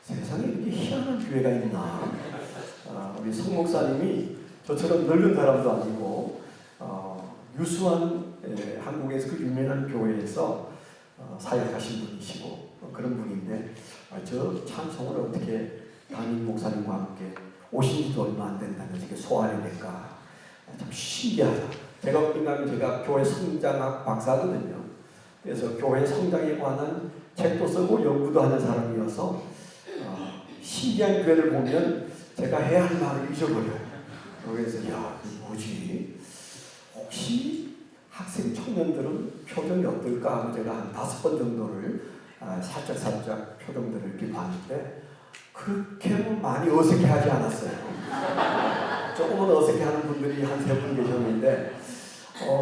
세상에 이렇게 희한한 교회가 있나. 우리 성 목사님이 저처럼 늙은 사람도 아니고 유수한 한국에서 그 유명한 교회에서 사역하신 분이시고 그런 분인데 저 찬송을 어떻게 담임 목사님과 함께 오신 지도 얼마 안 된다면서 이렇게 소화를 낼까. 참 신기하다. 제가 그러면 제가 교회 성장학 박사거든요. 그래서 교회 성장에 관한 책도 쓰고 연구도 하는 사람이어서 신기한 교회를 보면 제가 해야 할 말을 잊어버려요. 그래서 야, 이거 뭐지? 혹시 학생 청년들은 표정이 어떨까 하고 제가 한 5번 정도를 살짝 표정들을 이렇게 봤는데 그렇게 많이 어색해하지 않았어요. 조금은 어색해하는 분들이 한 3분 계셨는데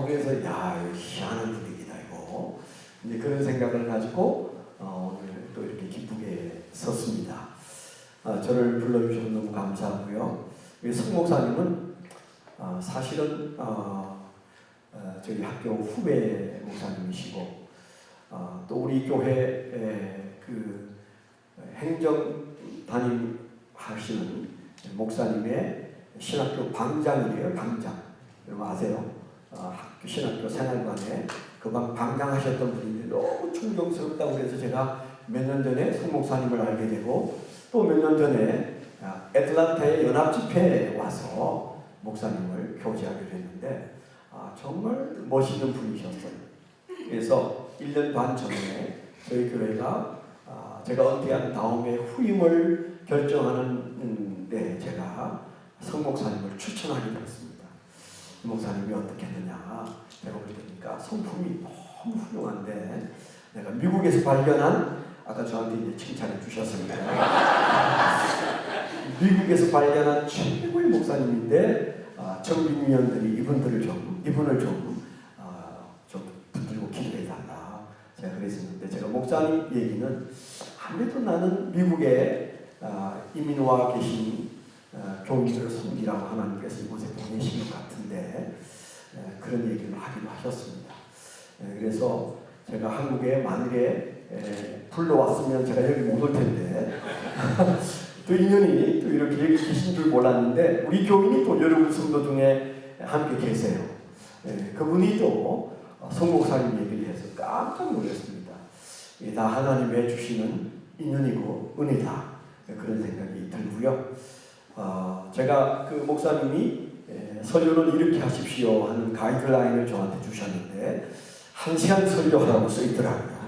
그래서 야, 희한한 분위기다 이거. 이제 그런 생각을 가지고 오늘 또 이렇게 기쁘게 섰습니다. 저를 불러주셔서 너무 감사하고요. 우리 성 목사님은 사실은 저희 학교 후배 목사님이시고 또 우리 교회 그 행정 담임 하시는 목사님의 신학교 방장이에요. 방장. 여러분 아세요? 학교 신학교 생활관에 그 방장하셨던 분인데 너무 충격스럽다고 그래서 제가 몇 년 전에 성 목사님을 알게 되고 또 몇 년 전에 애틀란타의 연합집회에 와서 목사님을 교제하기로 했는데 정말 멋있는 분이셨어요. 그래서 1년 반 전에 저희 교회가 제가 은퇴한 다음에 후임을 결정하는 데 제가 성 목사님을 추천하게 됐습니다. 목사님이 어떻게 했느냐 제가 볼 때니까 성품이 너무 훌륭한데 내가 미국에서 발견한 아까 저한테 이제 칭찬해 주셨습니다. 미국에서 발견한 최고의 목사님인데 정비위원들이 이분을 좀 붙들고 기도해 달라. 제가 그랬었는데 제가 목사님 얘기는 아무래도 나는 미국에 이민 와 계신 교인들을 섬기라고 하나님께서 이곳에 보내신 것 같은데 그런 얘기를 하기도 하셨습니다. 그래서 제가 한국에 만일에 불러왔으면 제가 여기 못 올 텐데 또 인연이 또 이렇게 여기 계신 줄 몰랐는데 우리 교인이 또 여러분 성도 중에 함께 계세요. 그분이 또 성목사님 얘기를 해서 깜짝 놀랐습니다. 이게 다 하나님이 해주시는 인연이고 은혜다. 그런 생각이 들고요. 제가 그 목사님이 설교는 이렇게 하십시오 하는 가이드라인을 저한테 주셨는데 1시간 설교하라고 써있더라고요.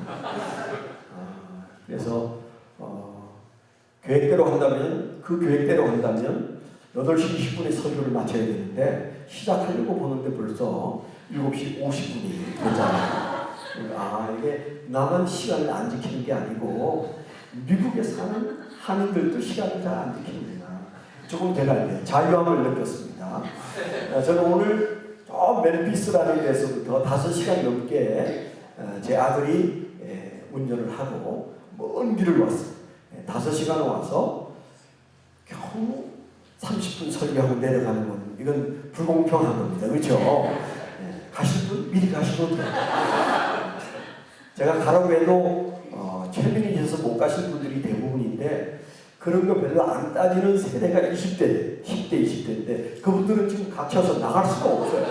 그래서 계획대로 한다면 그 계획대로 한다면 8시 20분에 설교를 마쳐야 되는데 시작하려고 보는데 벌써 7시 50분이 됐잖아요. 이게 나만 시간을 안 지키는 게 아니고 미국에 사는 한인들도 시간을 잘 안 지킵니다. 조금 제가 이제 자유함을 느꼈습니다. 저는 오늘 저 멤피스라는 데서부터 5시간 넘게 제 아들이 운전을 하고 먼 길을 왔어요. 5시간 와서 겨우 30분 설교하고 내려가는 건 이건 불공평한 겁니다. 그렇죠? 가실 분 미리 가시면 돼요. 제가 가라고 해도 최민희에서 못 가실 분들이 대부분인데 그런 거 별로 안 따지는 세대가 20대, 10대, 20대인데 그분들은 지금 갇혀서 나갈 수가 없어요.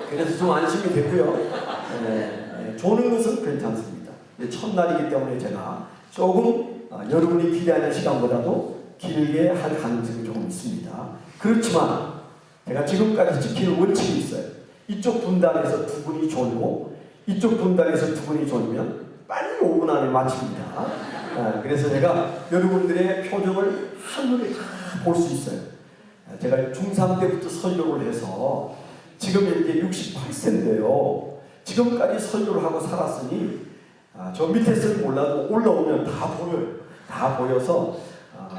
그래서 좀 안심이 됐고요. 조는 것은 괜찮습니다. 첫날이기 때문에 제가 조금 여러분이 기대하는 시간보다도 길게 할 가능성이 조금 있습니다. 그렇지만 제가 지금까지 지키는 원칙이 있어요. 이쪽 분단에서 2분이 졸고 이쪽 분단에서 2분이 졸면 빨리 5분 안에 마칩니다. 그래서 제가 여러분들의 표정을 한눈에 다 볼 수 있어요. 제가 중3 때부터 설교를 해서 지금 이제 68세인데요. 지금까지 설교를 하고 살았으니 저 밑에서는 몰라도 올라오면 다 보여요. 다 보여서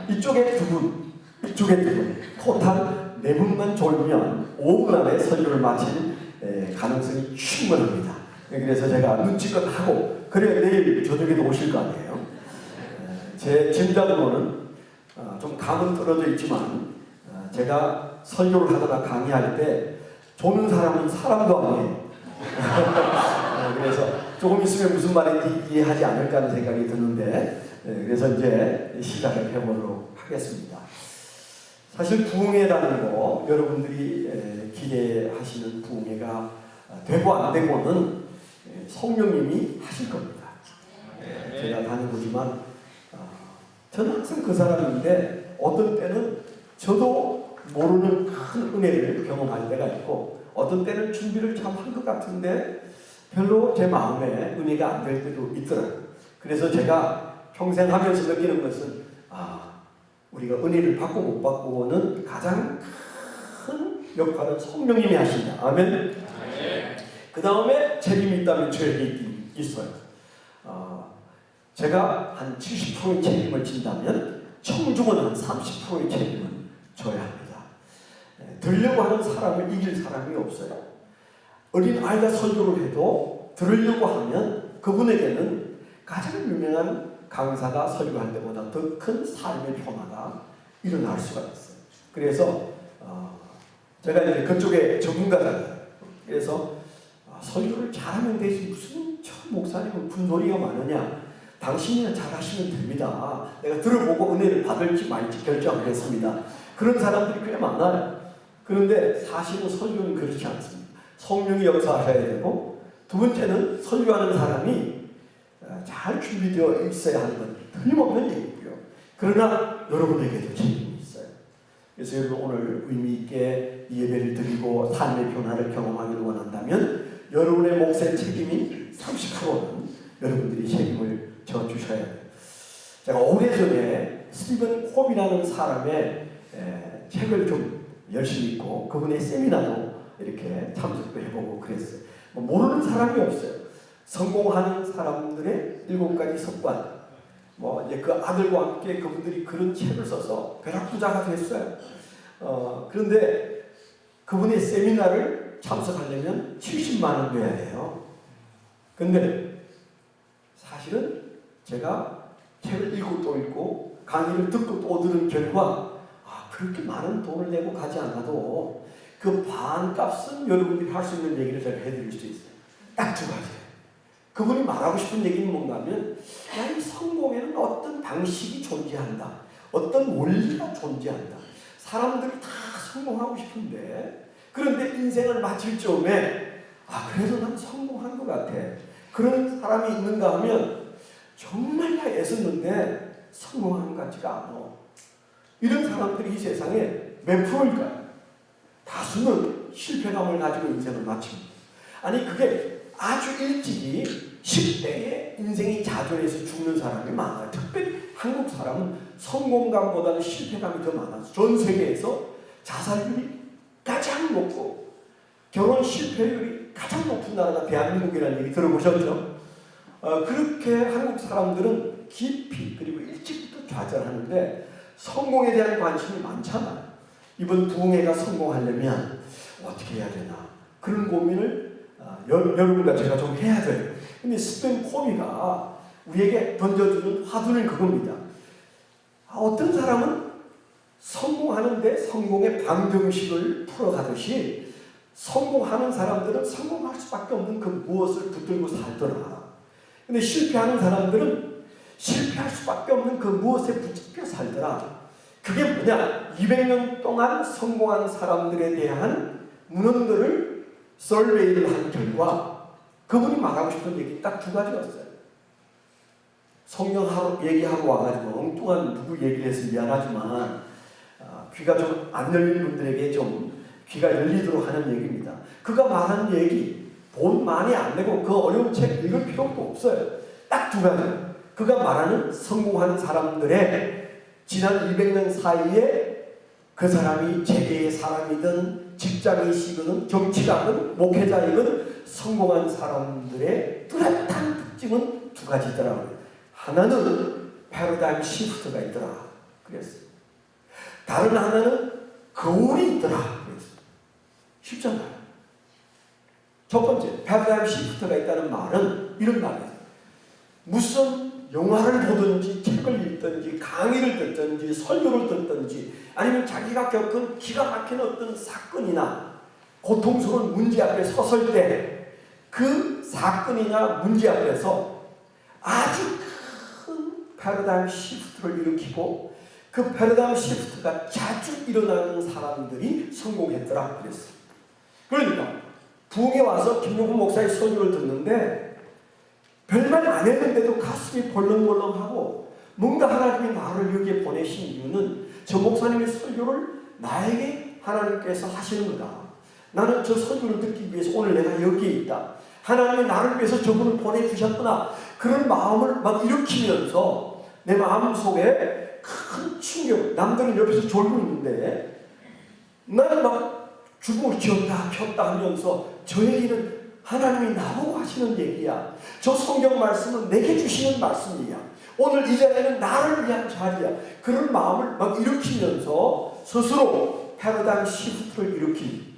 이쪽에 2분, 이쪽에 2분, 토탈 4분만 졸면 5분 안에 설교를 마칠 가능성이 충분합니다. 그래서 제가 눈치껏 하고 그래야 내일 저녁에도 오실 거 아니에요. 제 짐작으로는 좀 감은 떨어져 있지만 제가 설교를 하다가 강의할 때 조는 사람은 사람도 아니에요. 그래서 조금 있으면 무슨 말인지 이해하지 않을까 하는 생각이 드는데 그래서 이제 시작을 해보도록 하겠습니다. 사실 부흥회라는 거 여러분들이 기대하시는 부흥회가 되고 안 되고는 성령님이 하실 겁니다. 제가 다녀보지만 저는 항상 그 사람인데 어떤 때는 저도 모르는 큰 은혜를 경험할 때가 있고 어떤 때는 준비를 참 한 것 같은데 별로 제 마음에 은혜가 안 될 때도 있더라고요. 그래서 제가 평생 하면서 느끼는 것은 우리가 은혜를 받고 못 받고는 가장 큰 역할은 성령님이 하신다. 아멘. 그 다음에 책임이 있다면 저에게 있어요. 제가 한 70%의 책임을 진다면 청중은 한 30%의 책임을 져야 합니다. 들으려고 하는 사람을 이길 사람이 없어요. 어린 아이가 설교를 해도 들으려고 하면 그분에게는 가장 유명한 강사가 설교할 때보다 더 큰 삶의 변화가 일어날 수가 있어요. 그래서 제가 이제 그쪽에 전문가잖아요. 그래서 설교를 잘하면 되지 무슨 저 목사님은 군소리가 많으냐. 당신이나 잘하시면 됩니다. 내가 들어보고 은혜를 받을지 말지 결정하겠습니다. 그런 사람들이 꽤 많아요. 그런데 사실은 설교는 그렇지 않습니다. 성령이 역사하셔야 되고 두 번째는 설교하는 사람이 잘 준비되어 있어야 하는 건 틀림없는 얘기고요. 그러나 여러분에게도 책임이 있어요. 그래서 여러분 오늘 의미 있게 예배를 드리고 삶의 변화를 경험하기를 원한다면 여러분의 몫의 책임이 30%는 여러분들이 책임을 져주셔야 돼요. 제가 오래전에 스티븐 홉이라는 사람의 책을 좀 열심히 읽고 그분의 세미나도 이렇게 참석도 해보고 그랬어요. 모르는 사람이 없어요. 성공하는 사람들의 7가지 습관. 이제 그 아들과 함께 그분들이 그런 책을 써서 벼락부자가 됐어요. 그런데 그분의 세미나를 참석하려면 70만 원 내야 돼요. 근데 사실은 제가 책을 읽고 또 읽고 강의를 듣고 또 들은 결과 그렇게 많은 돈을 내고 가지 않아도 그 반값은 여러분들이 할 수 있는 얘기를 제가 해드릴 수 있어요. 딱 2가지. 그분이 말하고 싶은 얘기는 뭔가면 이 성공에는 어떤 방식이 존재한다. 어떤 원리가 존재한다. 사람들이 다 성공하고 싶은데 그런데 인생을 마칠 즈음에 그래도 난 성공한 것 같아. 그런 사람이 있는가 하면 정말 나 애썼는데 성공한 것 같지가 않아. 이런 사람들이 이 세상에 몇 프로일까요? 다수는 실패감을 가지고 인생을 마칩니다. 아니 그게 아주 일찍이 10대에 인생이 좌절해서 죽는 사람이 많아요. 특별히 한국 사람은 성공감보다는 실패감이 더 많아서 전 세계에서 자살률이 가장 높고 결혼 실패율이 가장 높은 나라가 대한민국이라는 얘기 들어보셨죠? 그렇게 한국 사람들은 깊이 그리고 일찍부터 좌절하는데 성공에 대한 관심이 많잖아요. 이번 부흥회가 성공하려면 어떻게 해야 되나 그런 고민을 여러분과 제가 좀 해야 돼요. 근데 스펜 코미가 우리에게 던져주는 화두는 그겁니다. 어떤 사람은 성공하는데 성공의 방정식을 풀어가듯이 성공하는 사람들은 성공할 수밖에 없는 그 무엇을 붙들고 살더라. 근데 실패하는 사람들은 실패할 수밖에 없는 그 무엇에 붙잡혀 살더라. 그게 뭐냐? 200년 동안 성공한 사람들에 대한 문헌들을 설베이를 한 결과 그분이 말하고 싶은 얘기 딱 2가지였어요. 성령 얘기하러 와가지고 엉뚱한 누구 얘기를 해서 미안하지만 귀가 좀 안 열린 분들에게 좀 귀가 열리도록 하는 얘기입니다. 그가 말한 얘기 돈 많이 안 내고 그 어려운 책 읽을 필요도 없어요. 딱 2가지. 그가 말하는 성공하는 사람들의 지난 200년 사이에 그 사람이 재계의 사람이든 직장이시든 정치가든 목회자이든 성공한 사람들의 뚜렷한 특징은 2가지더라고요. 하나는 패러다임 시프트가 있더라. 그랬어요. 다른 하나는 거울이 있더라. 그랬어요. 쉽잖아요. 첫 번째, 패러다임 시프트가 있다는 말은 이런 말이에요. 무슨 영화를 보든지 책을 읽든지 강의를 듣든지 설교를 듣든지 아니면 자기가 겪은 기가 막힌 어떤 사건이나 고통스러운 문제 앞에 섰을 때 그 사건이나 문제 앞에서 아주 큰 패러다임 시프트를 일으키고 그 패러다임 시프트가 자주 일어나는 사람들이 성공했더라 그랬어요. 그러니까 부흥에 와서 김용훈 목사의 설교를 듣는데 별말 안 했는데도 가슴이 벌렁벌렁하고 뭔가 하나님이 나를 여기에 보내신 이유는 저 목사님의 설교를 나에게 하나님께서 하시는 거다. 나는 저 설교를 듣기 위해서 오늘 내가 여기에 있다. 하나님이 나를 위해서 저분을 보내주셨구나. 그런 마음을 막 일으키면서 내 마음속에 큰 충격, 남들은 옆에서 졸고 있는데 나는 막 주먹을 쥐었다 폈다 하면서 저에게는 하나님이 나보고 하시는 얘기야. 저 성경 말씀은 내게 주시는 말씀이야. 오늘 이 자리는 나를 위한 자리야. 그런 마음을 막 일으키면서 스스로 패러다임 시프트를 일으키는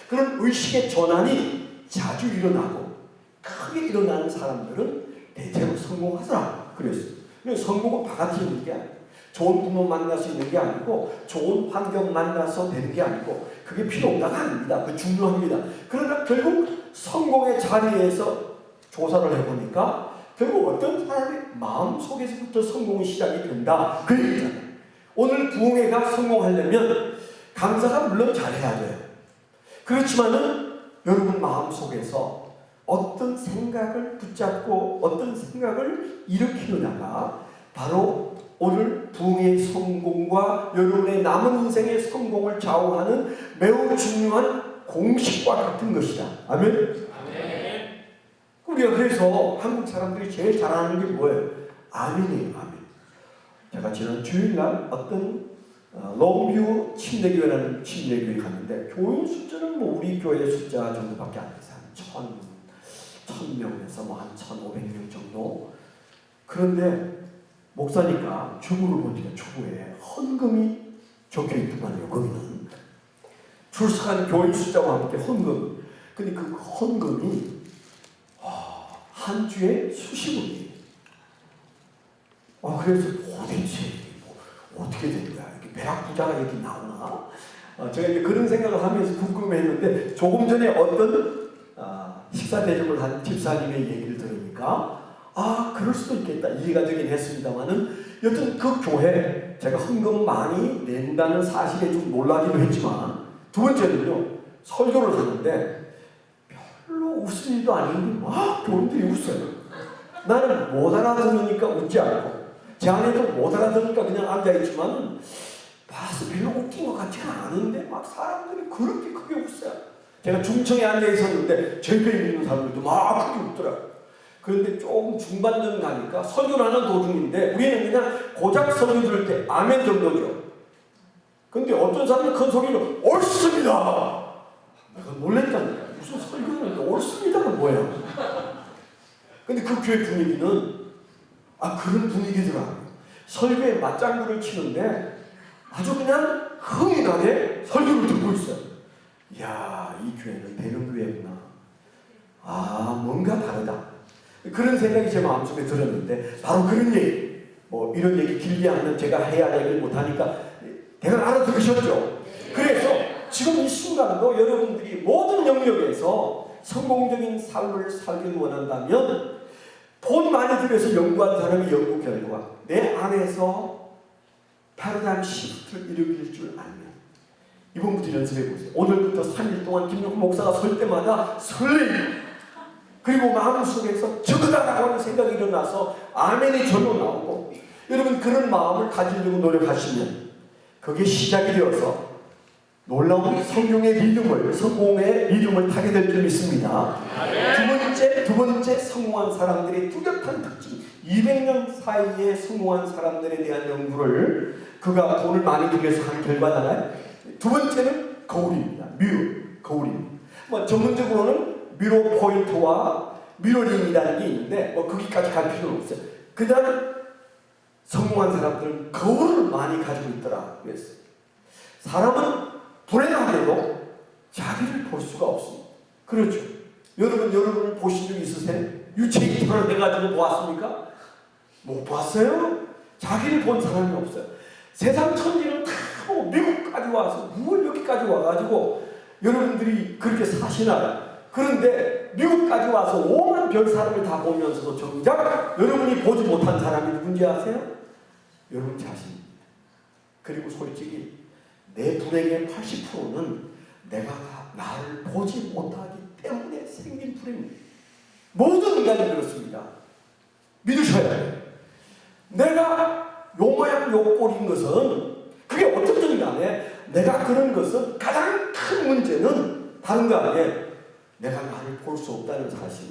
그런 의식의 전환이 자주 일어나고 크게 일어나는 사람들은 대체로 성공하더라 그랬어요. 성공은 바가지 있는 게 아니고 좋은 부모 만나서 있는 게 아니고 좋은 환경 만나서 되는 게 아니고 그게 필요 없다가 아닙니다. 그 중요합니다. 그러나 결국 성공의 자리에서 조사를 해보니까 결국 어떤 사람의 마음속에서부터 성공이 시작이 된다 그 얘기잖아요. 오늘 부흥회가 성공하려면 강사가 물론 잘해야 돼요. 그렇지만은 여러분 마음속에서 어떤 생각을 붙잡고 어떤 생각을 일으키느냐가 바로 오늘 부흥의 성공과 여러분의 남은 인생의 성공을 좌우하는 매우 중요한 공식과 같은 것이다. 아멘? 아멘. 우리가 그래서 한국 사람들이 제일 잘하는 게 뭐예요? 아멘이에요. 아멘. 제가 지난 주일날 어떤 롱뷰 침례교회라는 침례교회에 갔는데 교인 숫자는 뭐 우리 교회 숫자 정도밖에 안 돼서 한 1000명에서 뭐 한 1500명 정도. 그런데 목사니까 주부를 보니까 주부에 헌금이 적혀있더만요. 거기는 출석한 교인 숫자와 함께 헌금. 근데 그 헌금이 한 주에 수십억이에요. 그래서 도대체 어떻게 된 거야? 이렇게 벼락부자가 이렇게 나오나? 제가 이제 그런 생각을 하면서 궁금했는데 조금 전에 어떤 식사 대접을 한 집사님의 얘기를 들으니까 그럴 수도 있겠다 이해가 되긴 했습니다만은 여튼 그 교회 제가 헌금 많이 낸다는 사실에 좀 놀라기도 했지만 두 번째는요 설교를 하는데 별로 웃을 일도 아닌데 막 교인들이 웃어요. 나는 못 알아들으니까 웃지 않고 제 안에도 못 알아들으니까 그냥 앉아있지만 봐서 별로 웃긴 것 같지는 않은데 막 사람들이 그렇게 크게 웃어요. 제가 중청에 앉아있었는데 제 옆에 있는 사람들도 막 크게 웃더라고요. 그런데 조금 중반전 가니까 설교를 하는 도중인데 우리는 그냥 고작 설교 들을 때 아멘 정도죠. 근데 어떤 사람은 큰 소리로 옳습니다. 내가 놀랬잖아요. 무슨 설교를 옳습니다가 뭐야. 근데 그 교회 분위기는 그런 분위기더라고요. 설교에 맞장구를 치는데 아주 그냥 흥이 나게 설교를 듣고 있어요. 이야, 이 교회는 되는 교회구나. 뭔가 다르다. 그런 생각이 제 마음속에 들었는데 바로 그런 얘기, 뭐 이런 얘기 길게 하면 제가 해야 할 얘기를 못하니까 대강 알아들으셨죠? 그래서 지금 이 순간도 여러분들이 모든 영역에서 성공적인 삶을 살길 원한다면 돈 많이 들여서 연구한 사람의 연구 결과 내 안에서 패러다임 시프트를 일으킬 줄 알면 이번부터 연습해 보세요. 오늘부터 3일 동안 김용훈 목사가 설 때마다 설레임 그리고 마음속에서 저거다라고 하는 생각이 일어나서 아멘이 절로 나오고 여러분 그런 마음을 가지려고 노력하시면 그게 시작이 되어서 놀라운 성령의 리듬을 성공의 리듬을 타게 될 줄 믿습니다. 두 번째 성공한 사람들의 뚜렷한 특징 200년 사이에 성공한 사람들에 대한 연구를 그가 돈을 많이 들여서 한 결과잖아요. 두 번째는 거울입니다. 거울입니다. 전문적으로는 미러 포인트와 미러링이라는 게 있는데 거기까지 갈 필요는 없어요. 그냥 성공한 사람들은 거울을 많이 가지고 있더라 그랬어요. 사람은 불행하게도 자기를 볼 수가 없습니다. 그렇죠. 여러분을 보신 적 있으세요? 유체이터를 해가지고 보았습니까? 못 봤어요? 자기를 본 사람이 없어요. 세상 천지를 다 보고 미국까지 와서 뭘 여기까지 와가지고 여러분들이 그렇게 사시나요? 그런데 미국까지 와서 5만 별 사람을 다 보면서도 정작 여러분이 보지 못한 사람이 누군지 아세요? 여러분 자신입니다. 그리고 솔직히 내 불행의 80%는 내가 나를 보지 못하기 때문에 생긴 불행입니다. 모든 인간이 그렇습니다. 믿으셔야 돼요. 내가 요 모양 요 꼴인 것은 그게 어떻든 간에 내가 그런 것은 가장 큰 문제는 다른 거 아니에요. 내가 나를 볼 수 없다는 사실.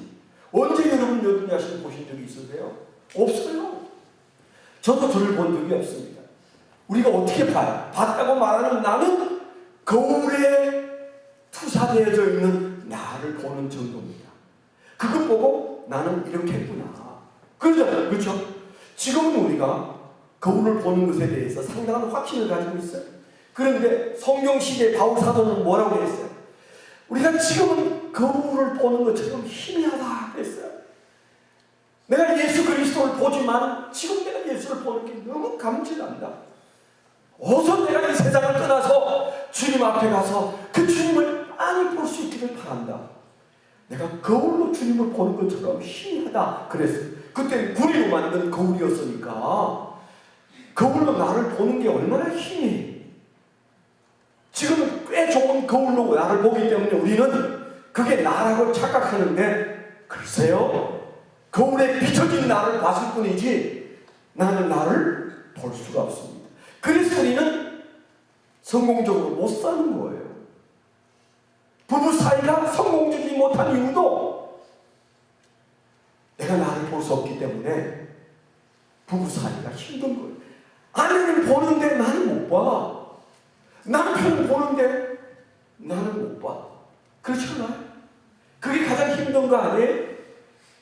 언제 여러분 자신을 보신 적이 있으세요? 없어요. 저도 저를 본 적이 없습니다. 우리가 어떻게 봐요? 봤다고 말하는 나는 거울에 투사되어져 있는 나를 보는 정도입니다. 그것 보고 나는 이렇게 했구나. 그러잖아요. 그렇죠? 지금은 우리가 거울을 보는 것에 대해서 상당한 확신을 가지고 있어요. 그런데 성경 시대 바울 사도는 뭐라고 했어요? 우리가 지금은 거울을 보는 것처럼 희미하다 그랬어요. 내가 예수 그리스도를 보지만 지금 내가 예수를 보는 게 너무 감질난다. 어서 내가 이 세상을 떠나서 주님 앞에 가서 그 주님을 많이 볼 수 있기를 바란다. 내가 거울로 주님을 보는 것처럼 희미하다 그랬어요. 그때 구리로 만든 거울이었으니까 거울로 나를 보는 게 얼마나 희미해. 지금은 꽤 좋은 거울로 나를 보기 때문에 우리는 그게 나라고 착각하는데 글쎄요. 거울에 비춰진 나를 봤을 뿐이지 나는 나를 볼 수가 없습니다. 그래서 우리는 성공적으로 못 사는 거예요. 부부 사이가 성공적이지 못한 이유도 내가 나를 볼 수 없기 때문에 부부 사이가 힘든 거예요. 아내를 보는데 나는 못 봐. 남편을 보는데 나는 못 봐. 그렇잖아요. 그게 가장 힘든 거 아니에요?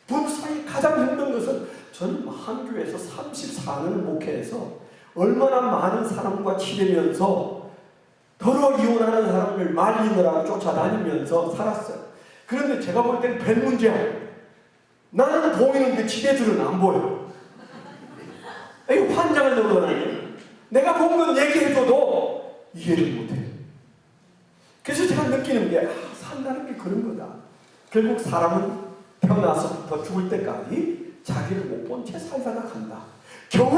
부부 사이 가장 힘든 것은 저는 한 교회에서 34년을 목회해서 얼마나 많은 사람과 지내면서 더러 이혼하는 사람을 말리느라고 쫓아다니면서 살았어요. 그런데 제가 볼 때는 별 문제야. 나는 보이는데 지네들은 안 보여. 이거 환장을 넘어가네. 내가 본 건 얘기해줘도 이해를 못해요. 그래서 제가 느끼는 게 산다는 게 그런 거다. 결국 사람은 태어나서부터 죽을 때까지 자기를 못 본 채 살다가 간다. 겨우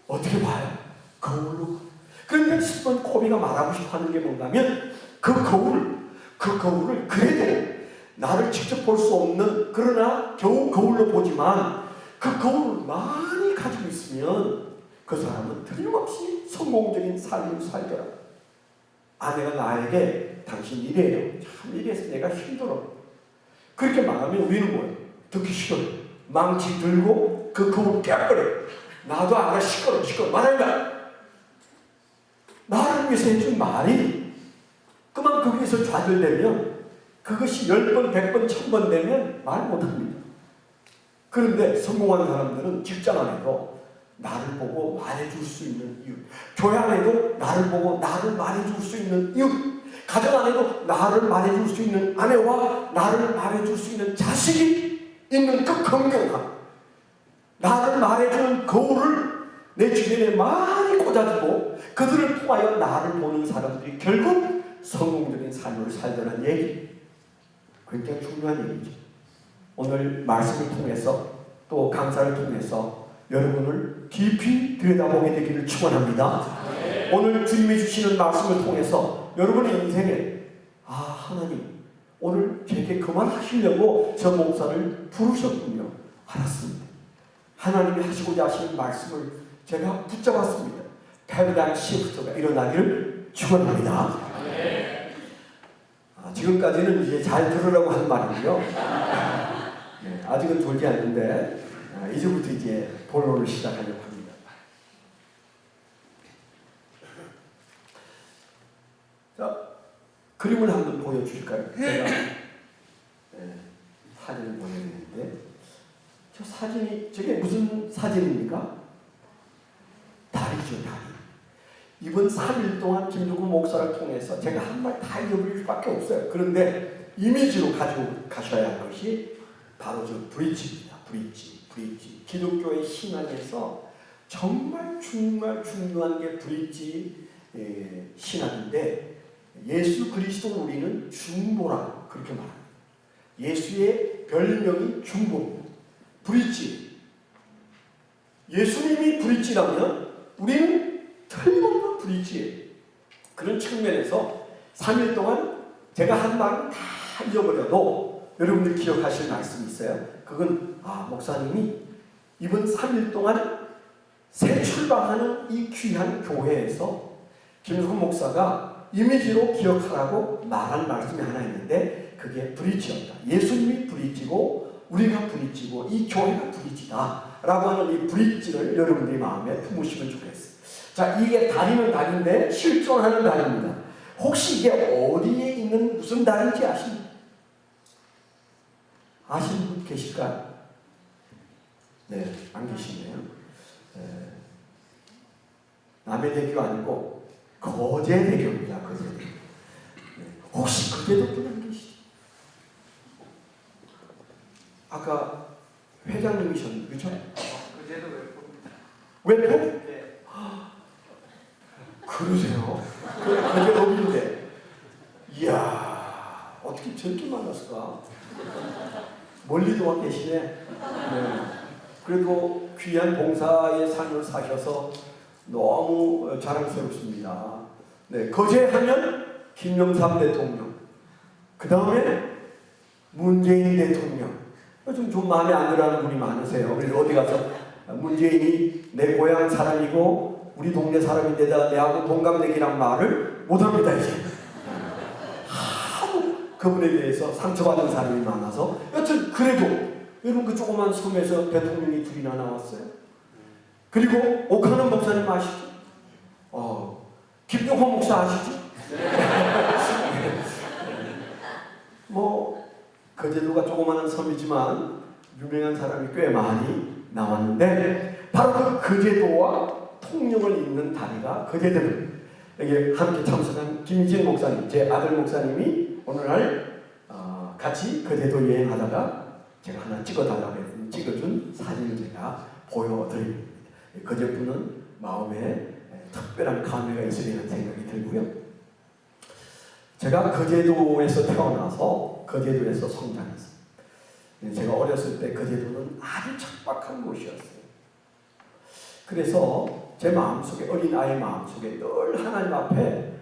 어떻게 봐요? 거울로. 그런데 시몬 코비가 말하고 싶어 하는 게 뭔가면 그 거울을 그래도 나를 직접 볼 수 없는 그러나 겨우 거울로 보지만 그 거울을 많이 가지고 있으면 그 사람은 틀림없이 성공적인 삶을 살더라. 아내가 나에게 당신 이래요. 참 이래서 내가 힘들어. 그렇게 말하면 우리는 뭐예요? 듣기 싫어요. 망치 들고 그 거울 깨버려요. 나도 알아. 시끄러워. 말한다. 나를 위해서 해준 말이 그만 거기에서 좌절되면 그것이 10번, 100번, 1000번 되면 말 못합니다. 그런데 성공한 사람들은 직장 안에도 나를 보고 말해줄 수 있는 이유, 교회 안에도 나를 보고 나를 말해줄 수 있는 이유, 가정 안에도 나를 말해줄 수 있는 아내와 나를 말해줄 수 있는 자식이 있는 그 건강함, 나를 말해주는 거울을 내 주변에 많이 꽂아주고 그들을 통하여 나를 보는 사람들이 결국 성공적인 삶을 살더라는 얘기. 굉장히 중요한 얘기죠. 오늘 말씀을 통해서 또 강사를 통해서 여러분을 깊이 들여다보게 되기를 축원합니다. 네. 오늘 주님이 주시는 말씀을 통해서 여러분의 인생에 하나님 오늘 제게 그만하시려고 저 목사를 부르셨군요. 알았습니다. 하나님이 하시고자 하시는 말씀을 제가 붙잡았습니다. 패러다임 시프트가 일어나기를 축원합니다. 네. 지금까지는 이제 잘 들으라고 하는 말이고요. 네, 아직은 졸지 않는데 이제부터 이제 본론을 시작하려고 합니다. 자, 그림을 한번 보여주실까요? 제가 사진을 보여드리는데 저 사진이 저게 무슨 사진입니까? 다리죠, 다리. 이번 3일 동안 김두구 목사를 통해서 제가 한 말 다 읽어드릴 수밖에 없어요. 그런데 이미지로 가지고 가셔야 할 것이 바로 저 브릿지입니다. 브릿지. 기독교의 신앙에서 정말 중요한 게 브릿지 신앙인데 예수 그리스도를 우리는 중보라 그렇게 말합니다. 예수의 별명이 중보, 브릿지. 예수님이 브릿지라면 우리는 틀림없는 브릿지예요. 그런 측면에서 3일 동안 제가 한 말은 다 잊어버려도 여러분들 기억하실 말씀이 있어요. 그건 목사님이 이번 3일 동안 새 출발하는 이 귀한 교회에서 김수근 목사가 이미지로 기억하라고 말한 말씀이 하나 있는데 그게 브릿지였다. 예수님이 브릿지고 우리가 브릿지고 이 교회가 브릿지다 라고 하는 이 브릿지를 여러분들이 마음에 품으시면 좋겠어요. 자, 이게 다리는 다리인데 실존하는 다리입니다. 혹시 이게 어디에 있는 무슨 다리인지 아십니까? 아시는 분 계실까요? 네, 안 계시네요. 남해대교 아니고 거제대교입니다. 거제대교. 혹시 거제도 분 안 계시죠? 아까 회장님이셨는데 그렇죠? 거제도 외포입니다. 외포? 네. 그러세요? 거제도인데 이야 어떻게 저렇게 만났을까? 멀리도 와 계시네. 네. 그래도 귀한 봉사의 삶을 사셔서 너무 자랑스럽습니다. 네, 거제하면 김영삼 대통령, 그 다음에 문재인 대통령. 좀 마음에 안 들어하는 분이 많으세요. 그래서 어디 가서 문재인이 내 고향 사람이고 우리 동네 사람인데다 내하고 동갑내기란 말을 못합니다 이제. 하도 그분에 대해서 상처받는 사람이 많아서 여튼 그래도 여러분 그 조그만 섬에서 대통령이 둘이나 나왔어요. 그리고 옥하는 목사님 아시죠? 김용호 목사 아시죠? 뭐 거제도가 조그마한 섬이지만 유명한 사람이 꽤 많이 나왔는데 바로 그 거제도와 통영을 잇는 다리가 거제도입니다. 여기 함께 참석한 김진 목사님, 제 아들 목사님이 오늘날 같이 거제도 여행하다가 제가 하나 찍어달라고 해서 찍어준 사진을 제가 보여드립니다. 거제도는 마음에 특별한 감회가 있으리라는 생각이 들고요. 제가 거제도에서 태어나서 거제도에서 성장했습니다. 제가 어렸을 때 거제도는 아주 척박한 곳이었어요. 그래서 제 마음속에 어린아이 마음속에 늘 하나님 앞에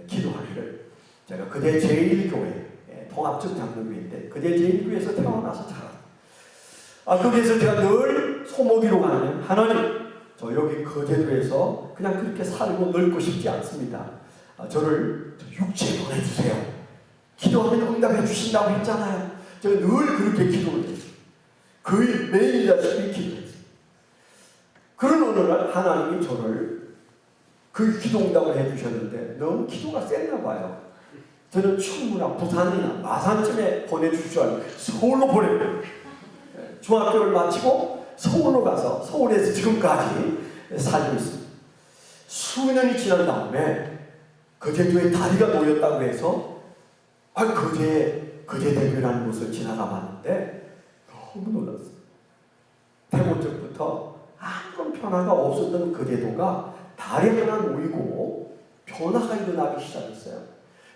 기도하기를 제가 거제 제1교회 통합적 장로교회인데 거제 제1교회에서 태어나서 자랐어요. 거기에서 제가 늘 소모기로 가는 하나님 저 여기 거제도에서 그냥 그렇게 살고 늙고 싶지 않습니다. 저를 육체에 보내주세요. 기도하면 응답해 주신다고 했잖아요. 제가 늘 그렇게 기도를 했어요. 거의 매일이다시피 기도했어요. 그런 어느 날 하나님이 저를 그 기도 응답을 해주셨는데 너무 기도가 셌나 봐요. 저는 충무나 부산이나 마산쯤에 보내줄 줄 알고 서울로 보내요. 중학교를 마치고 서울로 가서 서울에서 지금까지 살고 있습니다. 수년이 지난 다음에 거제도에 다리가 놓였다고 해서 거제대교라는 곳을 지나가 봤는데 너무 놀랐어요. 태고적부터 아무런 변화가 없었던 거제도가 다리 하나 놓이고 변화가 일어나기 시작했어요.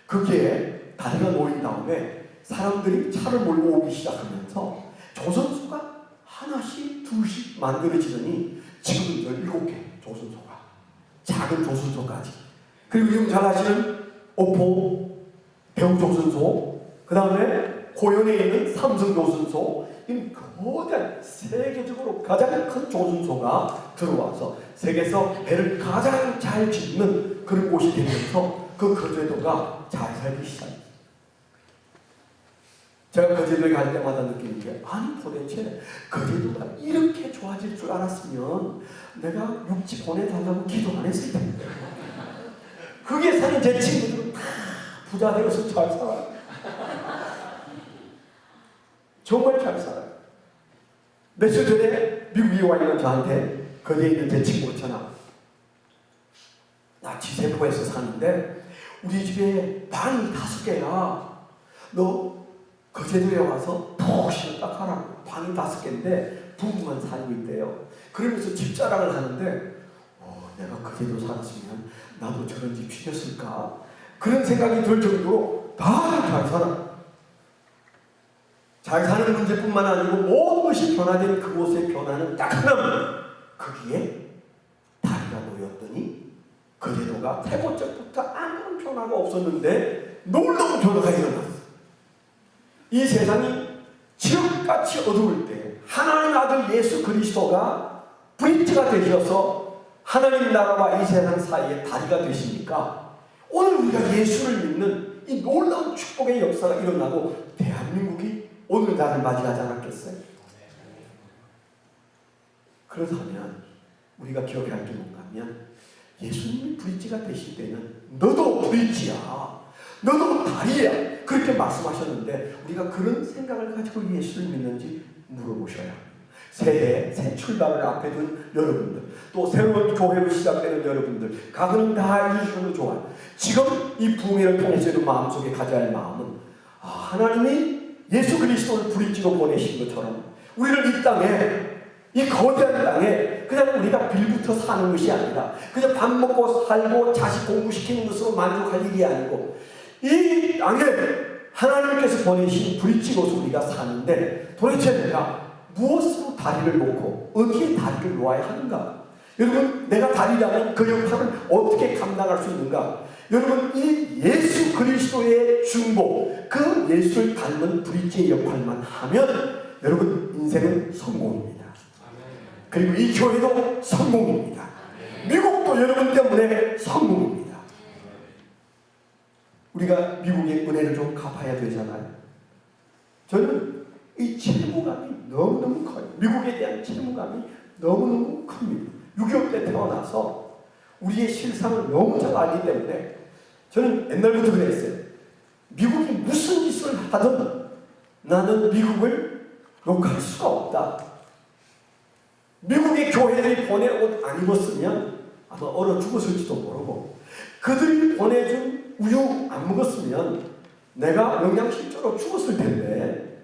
그게 다리가 놓인 다음에 사람들이 차를 몰고 오기 시작하면서 조선소가 하나씩 둘씩 만들어지더니 지금은 17개 조선소가 작은 조선소까지 그리고 지금 잘 아시는 오포 대우조선소 그 다음에 고현에 있는 삼성조선소 이 거대한 세계적으로 가장 큰 조선소가 들어와서 세계에서 배를 가장 잘 짓는 그런 곳이 되면서 그 거제도가 잘 살기 시작했어요. 제가 거제도에 갈 때마다 느끼는 게 아니 도대체 거제도가 이렇게 좋아질 줄 알았으면 내가 육지 보내달라고 기도 안 했을 텐데 거기에 사는 제 친구들은 다 부자 되어서 잘 살아요. 정말 잘 살아요. 며칠 전에 미국에 와 있는 저한테 거기에 있는 제 친구가 전화 나 지세포에서 사는데 우리 집에 방이 5개야. 너 거제도에 와서 푹 쉬었다 하라고. 방이 5개인데 부부만 살고 있대요. 그러면서 집자랑을 하는데 내가 거제도 살았으면 나도 저런 집 지었을까? 그런 생각이 들 정도로 다 잘 살아. 잘 사는 문제뿐만 아니고 모든 것이 변화된 그곳의 변화는 딱 하나면 거기에 다리가 놓였더니 그 제도가 태고적부터 아무런 변화가 없었는데 놀라운 변화가 일어났어. 이 세상이 지옥같이 어두울 때 하나님 아들 예수 그리스도가 브릿지가 되셔서 하나님 나라와 이 세상 사이에 다리가 되시니까 오늘 우리가 예수를 믿는 이 놀라운 축복의 역사가 일어나고 대한민국이 오늘날을 맞이하지 않았겠어요? 그렇다면 우리가 기억해야 할 게 뭔가 하면 예수님이 브릿지가 되실 때는 너도 브릿지야, 너도 다리야 그렇게 말씀하셨는데 우리가 그런 생각을 가지고 예수를 믿는지 물어보셔야 합니다. 새해 새 출발을 앞에 둔 여러분들, 또 새로운 교회로 시작되는 여러분들, 가그는 다 이주로 좋아요. 지금 이 부흥회를 통해서 여러분 마음속에 가져야 할 마음은 하나님이 예수 그리스도를 브릿지로 보내신 것처럼 우리를 이 땅에, 이 거대한 땅에 그냥 우리가 빌부터 사는 것이 아니라 그냥 밥 먹고 살고 자식 공부시키는 것으로 만족할 일이 아니고 이 땅에 하나님께서 보내신 브릿지로서 우리가 사는데 도대체 내가 무엇으로 다리를 놓고 어디에 다리를 놓아야 하는가? 여러분, 내가 다리라면 그 역할을 어떻게 감당할 수 있는가? 여러분, 이 예수 그리스도의 중보, 그 예수를 닮은 브릿지의 역할만 하면 여러분 인생은 성공입니다. 그리고 이 교회도 성공입니다. 미국도 여러분 때문에 성공입니다. 우리가 미국의 은혜를 좀 갚아야 되잖아요. 저는 이 책무감이 너무너무 커요. 미국에 대한 책무감이 너무너무 큽니다. 6.25 때 태어나서 우리의 실상을 너무 잘 알기 때문에 저는 옛날부터 그랬어요. 미국이 무슨 짓을 하든 나는 미국을 욕할 수가 없다. 미국의 교회들이 보낸 옷 안 입었으면 아마 얼어 죽었을지도 모르고 그들이 보내준 우유 안 먹었으면 내가 영양실조로 죽었을 텐데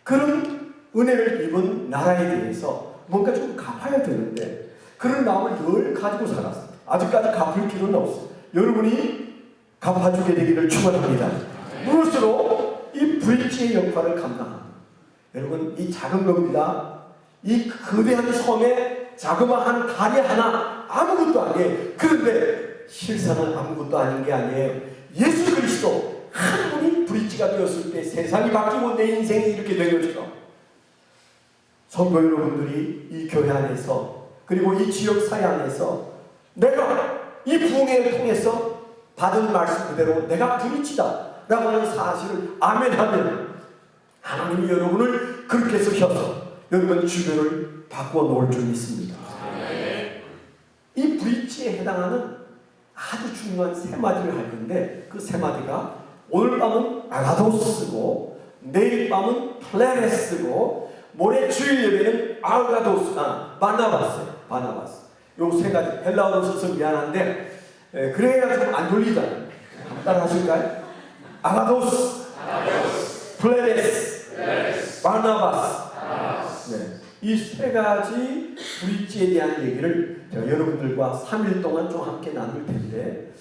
그런 은혜를 입은 나라에 대해서 뭔가 좀 갚아야 되는데 그런 마음을 늘 가지고 살았어요. 아직까지 갚을 길은 없어요. 여러분이 갚아주게 되기를 축원합니다. 무엇으로? 이 브릿지의 역할을 감당합니다. 여러분, 이 작은 겁니다. 이 거대한 섬에 자그마한 다리 하나 아무것도 아니에요. 그런데 실상은 아무것도 아닌 게 아니에요. 예수 그리스도 한 분이 브릿지가 되었을 때 세상이 바뀌고 내 인생이 이렇게 된 것처럼 성도 여러분들이 이 교회 안에서 그리고 이 지역사회 안에서 내가 이 부흥회를 통해서 받은 말씀 그대로 내가 브릿지다 라고 하는 사실을 아멘하면 하나님이 여러분을 그렇게 쓰셔서 여러분 주변을 바꾸어 놓을 줄 믿습니다. 이 브릿지에 해당하는 아주 중요한 세 마디를 할 건데 그 세 마디가 오늘 밤은 아가도스고 내일 밤은 플레레스고 모레 주일 예배는 바나바스 요 세 가지 헬라어로 써서 미안한데 그래야 좀 안 졸리잖아요. 따라 하실까요? 아가도스 플레레스 바나바스. 네. 이 세 가지 브릿지에 대한 얘기를 제가 여러분들과 3일 동안 좀 함께 나눌 텐데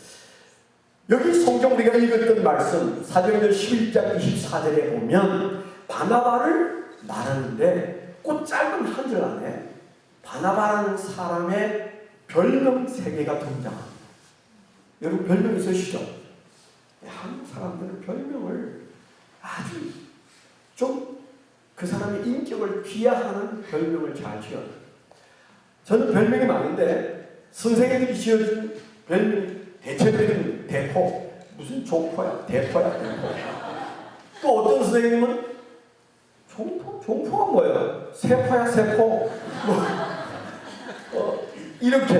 여기 성경 우리가 읽었던 말씀 사도행전 11장 24절에 보면 바나바를 말하는데 그 짧은 한 절 안에 바나바라는 사람의 별명 3개가 등장합니다. 여러분 별명 있으시죠? 한국 사람들은 별명을 아주 좀 그 사람의 인격을 비하하는 별명을 잘 지어요. 저는 별명이 많은데 선생님들이 지어준 별명이 대체적인 대포, 무슨 조포야, 대포야, 대포. 또 어떤 선생님은 종포? 종포가 뭐예요? 세포야, 세포. 이렇게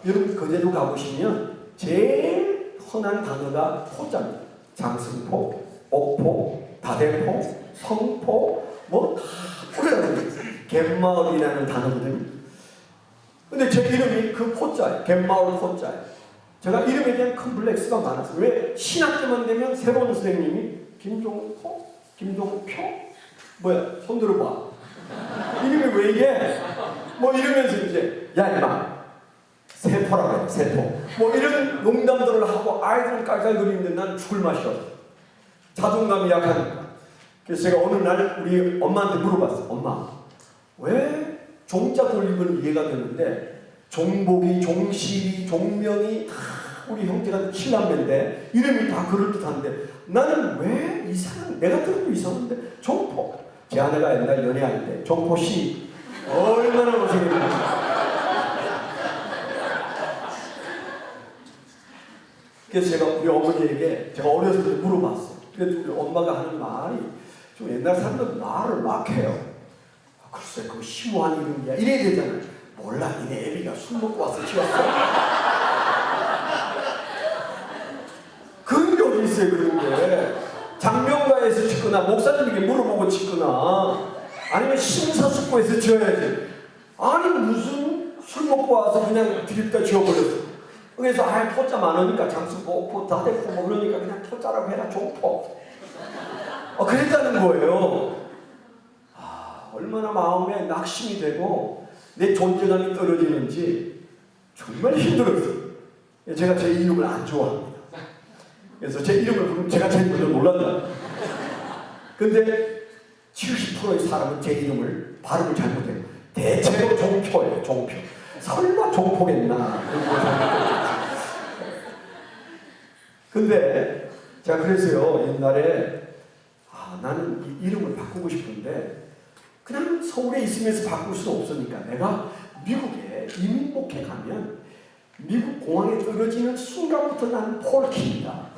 여러분 거제도 가보시면 제일 흔한 단어가 포자입니다. 장승포, 옥포, 다대포, 성포 뭐 다 포자입니다. 갯마을이라는 단어거든요. 근데 제 이름이 그 포자예요. 갯마을 포자예요. 제가 이름에 대한 컴플렉스가 많았어요. 왜? 신학교만 되면 새로운 선생님이 김종포? 김종표? 뭐야? 손 들어봐. 이름이 왜 이게? 뭐 이러면서 이제 야 임마 세포라고 해. 세포. 뭐 이런 농담들을 하고 아이들은 깔깔거리는데 난 죽을 맛이 없어. 자존감이 약하니까. 그래서 제가 어느 날 우리 엄마한테 물어봤어요. 엄마, 왜 종자 돌림은 이해가 되는데 종복이, 종실이, 종명이 다 우리 형제가 7남매인데 이름이 다 그럴듯한데 나는 왜 이상한, 내가 들어도 이상한데 종포. 제 아내가 옛날 연애할 때 종포씨 얼마나 고생했는지. 그래서 제가 우리 어머니에게 제가 어렸을 때 물어봤어요. 그래서 우리 엄마가 하는 말이 좀 옛날 사람들은 말을 막 해요. 글쎄 그거 심오한 이름이야 이래야 되잖아요. 몰라 니네 애비가 술 먹고 와서 지었어. 그런 게 어디 있어요. 그런 게 장명가에서 짓거나 목사님에게 물어보고 짓거나 아니면 심사숙고해서 지어야지. 아니 무슨 술 먹고 와서 그냥 드립다 지어버렸어. 그래서 포자 많으니까 장수포 다 됐고 뭐 그러니까 그냥 포자라고 해라 종포. 그랬다는 거예요. 얼마나 마음에 낙심이 되고 내 존재감이 떨어지는지 정말 힘들었어요. 제가 제 이름을 안 좋아합니다. 그래서 제 이름을 부르면 제가 제일 먼저 놀란다. 근데 70%의 사람은 제 이름을 발음을 잘못해요. 대체로 종표예요. 종표. 설마 종포겠나. 근데 제가 그래서요 옛날에 나는 이 이름을 바꾸고 싶은데 그냥 서울에 있으면서 바꿀 수 없으니까 내가 미국에 이민 목회 가면 미국 공항에 떨어지는 순간부터 나는 폴키입니다.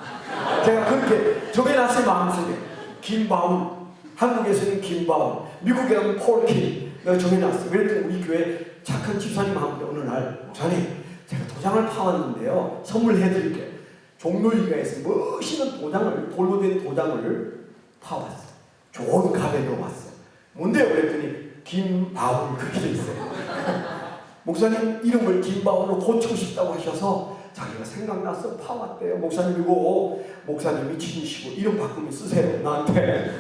제가 그렇게 정해놨어요. 마음속에. 김바운, 한국에서는 김바운, 미국에 가면 폴키 내가 정해놨어요. 그랬더니 우리 교회 착한 집사님한테 어느 날 목사님 제가 도장을 파왔는데요 선물해드릴게요. 종로이가에서 멋있는 도장을, 돌로 된 도장을 파왔어요. 좋은 갑에 넣어봤어요. 뭔데요? 그랬더니 김바울 그렇게 돼 있어요. 목사님 이름을 김바울로 고치고 싶다고 하셔서 자기가 생각나서 파왔대요. 목사님 이거 목사님이 지으시고 이름 바꾸면 쓰세요 나한테.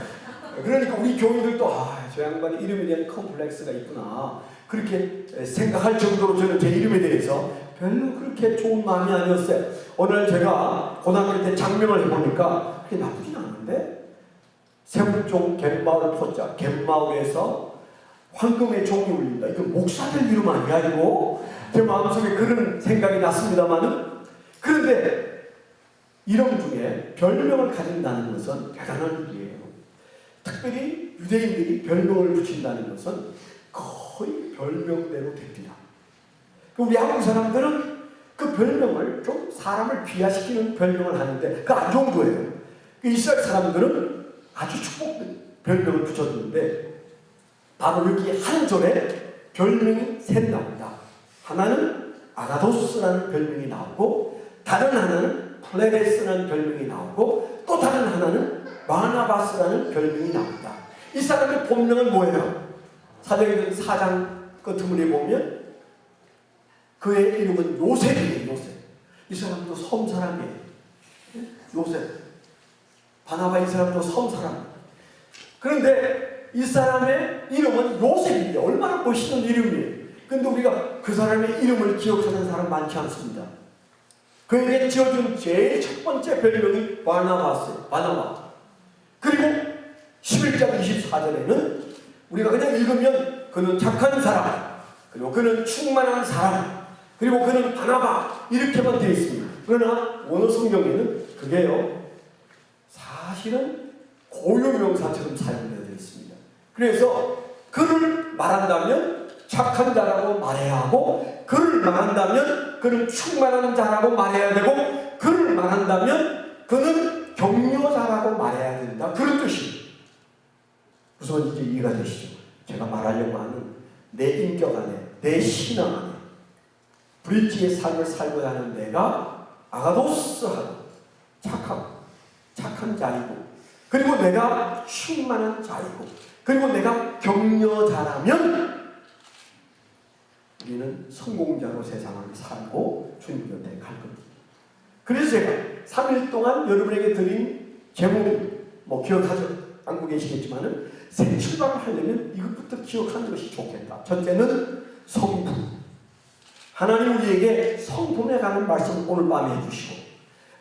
그러니까 우리 교인들도 저 양반이 이름에 대한 컴플렉스가 있구나 그렇게 생각할 정도로 저는 제 이름에 대해서 별로 그렇게 좋은 마음이 아니었어요. 오늘 제가 고등학교 때 장명을 해보니까 그게 나쁘진 않은데 세북종 갯마을 포자, 갯마을에서 황금의 종이 울린다. 이거 목사들 이름 아니야 이거? 제 마음속에 그런 생각이 났습니다만은 그런데 이름 중에 별명을 가진다는 것은 대단한 일이에요. 특별히 유대인들이 별명을 붙인다는 것은 거의 별명대로 됩니다. 우리 한국 사람들은 그 별명을 좀 사람을 귀화시키는 별명을 하는데 그 안 좋은 거예요. 이스라엘 사람들은 아주 축복된 별명을 붙여주는데 바로 여기 한 절에 별명이 셋 나옵니다. 하나는 아가도스라는 별명이 나오고 다른 하나는 플레레스라는 별명이 나오고 또 다른 하나는 바나바스라는 별명이 나옵니다. 이 사람의 본명은 뭐예요? 사도행전 4장 끝부분에 보면 그의 이름은 요셉이에요. 요셉. 이 사람도 섬 사람이에요. 요셉. 바나바 이 사람도 섬 사람. 그런데 이 사람의 이름은 요셉인데 얼마나 멋있는 이름이에요. 그런데 우리가 그 사람의 이름을 기억하는 사람 많지 않습니다. 그에게 지어준 제일 첫 번째 별명이 바나바스예요. 바나바. 그리고 11장 24절에는 우리가 그냥 읽으면 그는 착한 사람, 그리고 그는 충만한 사람, 그리고 그는 바나바 이렇게만 되어 있습니다. 그러나 원어 성경에는 그게요 사실은 고유명사처럼 사용되어 있습니다. 그래서 그를 말한다면 착한 자라고 말해야 하고 그를 말한다면 그는 충만한 자라고 말해야 되고 그를 말한다면 그는 격려자라고 말해야 된다. 그런 뜻입니다. 우선 이제 이해가 되시죠? 제가 말하려고 하는 내 인격 안에, 내 신앙 안에 브릿지의 삶을 살고자 하는 내가 아가도스하고 착한 자이고 그리고 내가 충만한 자이고 그리고 내가 격려자라면 우리는 성공자로 세상을 살고 주님 곁에 갈 겁니다. 그래서 제가 3일 동안 여러분에게 드린 제목이 기억하죠? 안고 계시겠지만은 새 출발을 하려면 이것부터 기억하는 것이 좋겠다. 첫째는 성품. 하나님 우리에게 성품에 관한 말씀 오늘 밤에 해주시고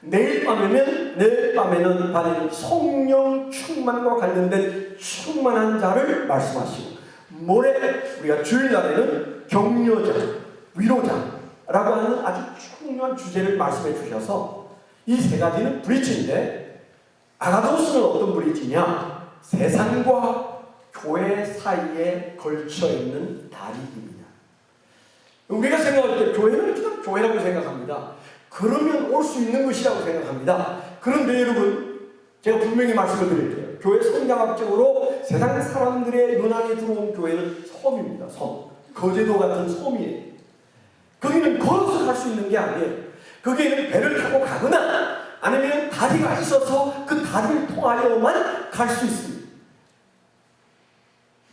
내일 밤에는 받은 성령 충만과 관련된 충만한 자를 말씀하시고, 모레 우리가 주일날에는 격려자, 위로자라고 하는 아주 중요한 주제를 말씀해 주셔서, 이 세 가지는 브릿지인데, 아가도스는 어떤 브릿지냐? 세상과 교회 사이에 걸쳐 있는 다리입니다. 우리가 생각할 때 교회는 그냥 교회라고 생각합니다. 그러면 올 수 있는 것이라고 생각합니다. 그런데 여러분, 제가 분명히 말씀을 드릴게요. 교회 성장학적으로 세상 사람들의 눈안에 들어온 교회는 섬입니다. 섬. 거제도 같은 섬이에요. 거기는 걸어서 갈 수 있는 게 아니에요. 거기에는 배를 타고 가거나 아니면 다리가 있어서 그 다리를 통하여만 갈 수 있습니다.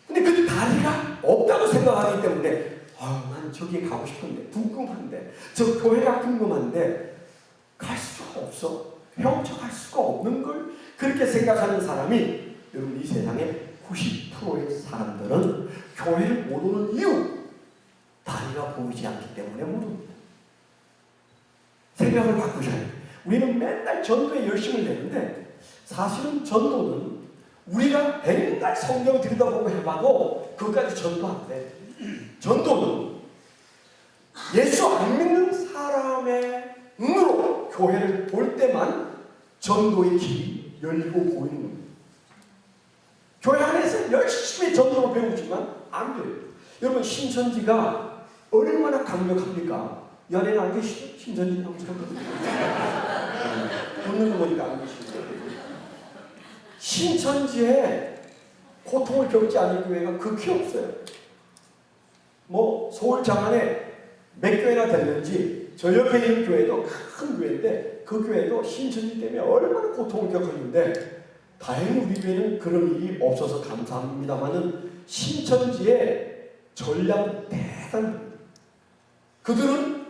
근데 그 다리가 없다고 생각하기 때문에 난 저기에 가고 싶은데, 궁금한데, 저 교회가 궁금한데 갈 수가 없어. 헤엄쳐갈 수가 없는 걸 그렇게 생각하는 사람이, 여러분, 이 세상의 90%의 사람들은 교회를 못 오는 이유, 다리가 보이지 않기 때문에 못 옵니다. 생각을 바꾸셔야 돼요. 우리는 맨날 전도에 열심을 내는데, 사실은 전도는 우리가 맨날 성경 들여다보고 해봐도 그것까지 전도 안 돼. 전도는 예수 안 믿는 사람의 눈으로 교회를 볼 때만 전도의 길이 열리고 보이는 겁니다. 교회 안에서 열심히 전도를 배우지만 안 돼요. 여러분, 신천지가 얼마나 강력합니까? 연예인 안 계시죠? 신천지 한번 웃는 거 보니까 안 계시죠? 신천지에 고통을 겪지 않은 교회가 극히 없어요. 뭐 서울 장안에 몇 교회나 됐는지, 저 옆에 있는 교회도 큰 교회인데 그 교회도 신천지 때문에 얼마나 고통을 겪었는데, 다행히 우리 교회는 그런 일이 없어서 감사합니다만은 신천지의 전략은 대단합니다. 그들은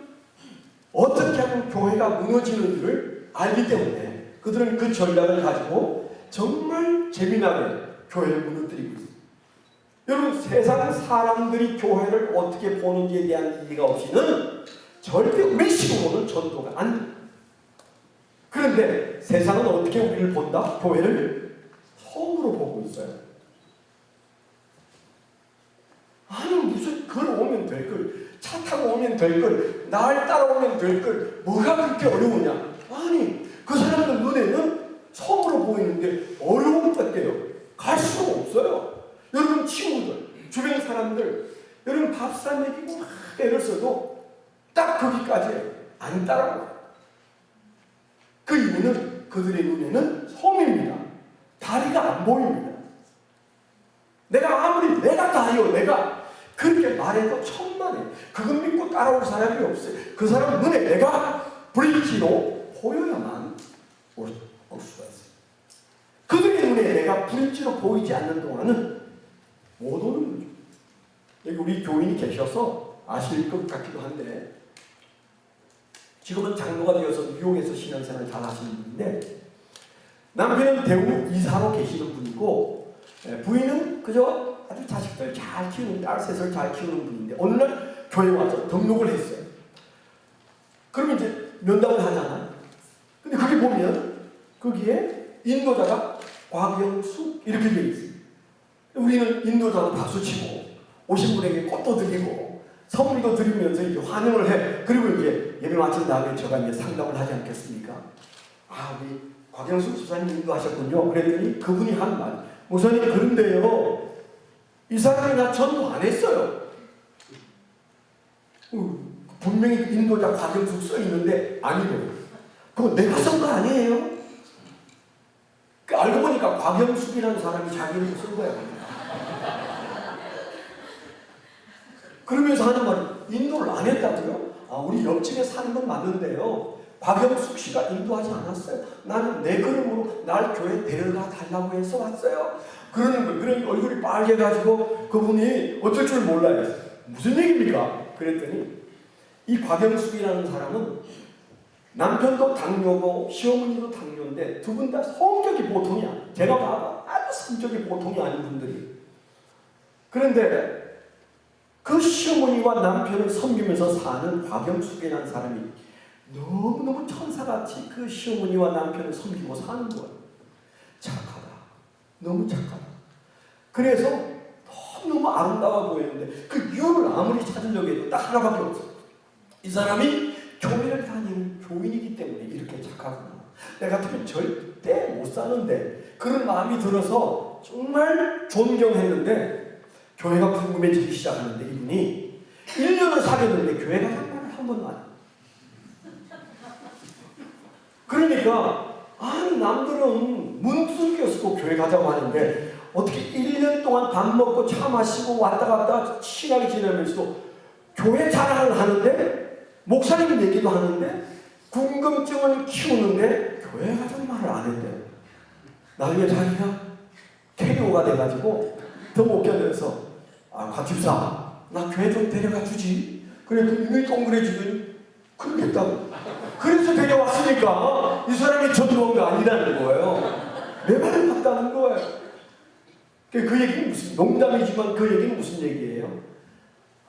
어떻게 하면 교회가 무너지는지를 알기 때문에 그들은 그 전략을 가지고 정말 재미나게 교회를 무너뜨리고 있습니다. 여러분, 세상 사람들이 교회를 어떻게 보는지에 대한 이해가 없이는 절대 외식으로는 전도가 안 됩니다. 그런데 세상은 어떻게 우리를 본다? 교회를 섬으로 보고 있어요. 아니, 무슨 걸 오면 될 걸, 차 타고 오면 될 걸, 날 따라오면 될 걸, 뭐가 그렇게 어려우냐? 아니, 그 사람들 눈에는 섬으로 보이는데 어려움 같대요. 갈 수가 없어요. 여러분, 친구들, 주변 사람들, 여러분 밥상 얘기고 막 애를 써도 딱 거기까지 안 따라와요. 그 이유는 그들의 눈에는 섬입니다. 다리가 안 보입니다. 내가 아무리 내가 다요, 내가 그렇게 말해도 천만에 그것 믿고 따라올 사람이 없어요. 그 사람 눈에 내가 브릿지로 보여야만 올 수가 있어요. 그들의 눈에 내가 브릿지로 보이지 않는 동안은 못 오는 거죠. 여기 우리 교인이 계셔서 아실 것 같기도 한데, 지금은 장로가 되어서 뉴욕에서 신앙생활을 잘 하시는 분인데, 남편은 대구 이사로 계시는 분이고, 부인은 그저 아주 자식들 잘 키우는, 딸 셋을 잘 키우는 분인데, 어느 날 교회 와서 등록을 했어요. 그러면 이제 면담을 하잖아요. 근데 거기 보면 거기에 인도자가 곽영숙 이렇게 되어 있어요. 우리는 인도자도 박수치고 오신 분에게 꽃도 드리고 선물도 드리면서 이제 환영을 해. 그리고 이제 예배 마친 다음에 제가 이제 상담을 하지 않겠습니까? 우리 곽영숙 집사님 인도하셨군요. 그랬더니 그분이 한 말, 목사님, 그런데요, 이 사람이 나 전도 안 했어요. 분명히 인도자 곽영숙 써 있는데 아니고요. 그거 내가 쓴 거 아니에요? 알고 보니까 곽영숙이라는 사람이 자기 이름을 쓴 거야. 그러면서 하는 말이, 인도를 안 했다고요? 우리 옆집에 사는 건 맞는데요, 곽영숙 씨가 인도하지 않았어요. 나는 내 그름으로 날 교회 데려가 달라고 해서 왔어요. 그러는 거예요. 그런 얼굴이 빨개가지고 그분이 어쩔 줄 몰라요. 무슨 얘기입니까? 그랬더니 이 곽영숙이라는 사람은 남편도 당뇨고 시어머니도 당뇨인데 두 분 다 성격이 보통이야. 제가 봐도 아주 성격이 보통이 아닌 분들이. 그런데 그 시어머니와 남편을 섬기면서 사는 곽영숙이라는 사람이 너무너무 천사같이 그 시어머니와 남편을 섬기고 사는 거예요. 착하다. 너무 착하다. 그래서 너무너무 아름다워 보이는데 그 이유를 아무리 찾으려고 해도 딱 하나밖에 없어요. 이 사람이 교회를 다니는 교인이기 때문에 이렇게 착하구나. 내가 같으면 절대 못 사는데 그런 마음이 들어서 정말 존경했는데 교회가 궁금해지기 시작하는데 이분이 1년을 사귀었는데 교회 가자는 말을 한 번도 안 해요. 그러니까 아니 남들은 문득이었고 교회 가자고 하는데 어떻게 1년 동안 밥 먹고 차 마시고 왔다 갔다 친하게 지내면서도 교회 자랑을 하는데 목사님 얘기도 하는데 궁금증을 키우는데 교회 가자는 말을 안 했대요. 나중에 자기가 캐리어가 돼가지고 더 못 견뎌서 곽집사 나 교회 좀 데려가 주지. 그래도 눈이 동그래지더니 그러겠다고. 그래서 데려왔으니까 이 사람이 전도원가 아니라는 거예요. 내 말을 맞다는 거예요. 그 얘기는 무슨 농담이지만 그 얘기는 무슨 얘기예요?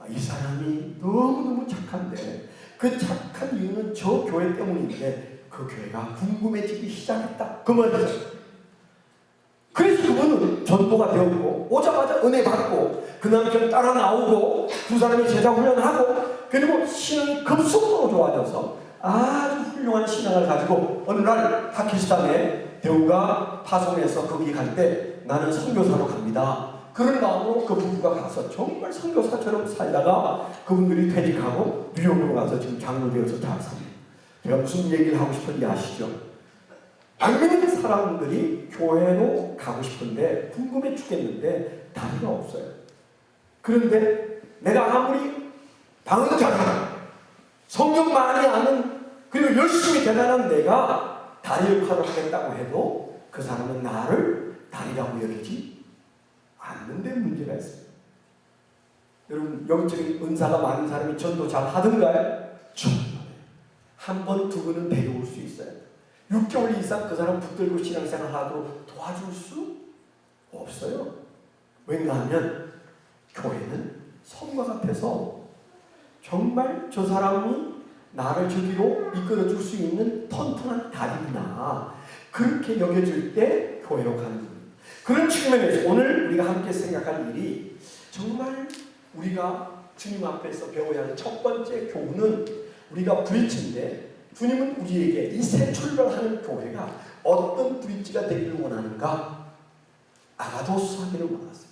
이 사람이 너무너무 착한데 그 착한 이유는 저 교회 때문인데 그 교회가 궁금해지기 시작했다. 그 말이죠. 그래서 그분은 전도가 되었고 오자마자 은혜 받고 그 남편 따라 나오고 두 사람이 제자 훈련하고 그리고 신앙이 급속도로 좋아져서 아주 훌륭한 신앙을 가지고 어느 날 파키스탄에 대우가 파송해서 거기 갈 때 나는 선교사로 갑니다. 그런 마음으로 그 부부가 가서 정말 선교사처럼 살다가 그분들이 퇴직하고 뉴욕으로 가서 지금 장로되어서 잘 삽니다. 제가 무슨 얘기를 하고 싶은지 아시죠? 많은 사람들이 교회로 가고 싶은데 궁금해 죽겠는데 다리가 없어요. 그런데 내가 아무리 방언 잘하는 성경 많이 아는 그리고 열심히 대단한 내가 다리 역할을 하겠다고 해도 그 사람은 나를 다리라고 여기지 않는데 문제가 있습니다. 여러분 영적인 은사가 많은 사람이 전도 잘 하던가요? 한 번, 두 번은 데려올 수 있어요. 6개월 이상 그 사람 붙들고 신앙생활 하도록 도와줄 수 없어요. 왠가 하면 교회는 성과 같아서 정말 저 사람이 나를 저기로 이끌어줄 수 있는 튼튼한 다리나 그렇게 여겨줄 때 교회로 가는 거예요. 그런 측면에서 오늘 우리가 함께 생각할 일이 정말 우리가 주님 앞에서 배워야 하는 첫 번째 교훈은 우리가 브릿지인데 주님은 우리에게 이 새 출발하는 교회가 어떤 브릿지가 되기를 원하는가? 아가도스 하기를 원하세요.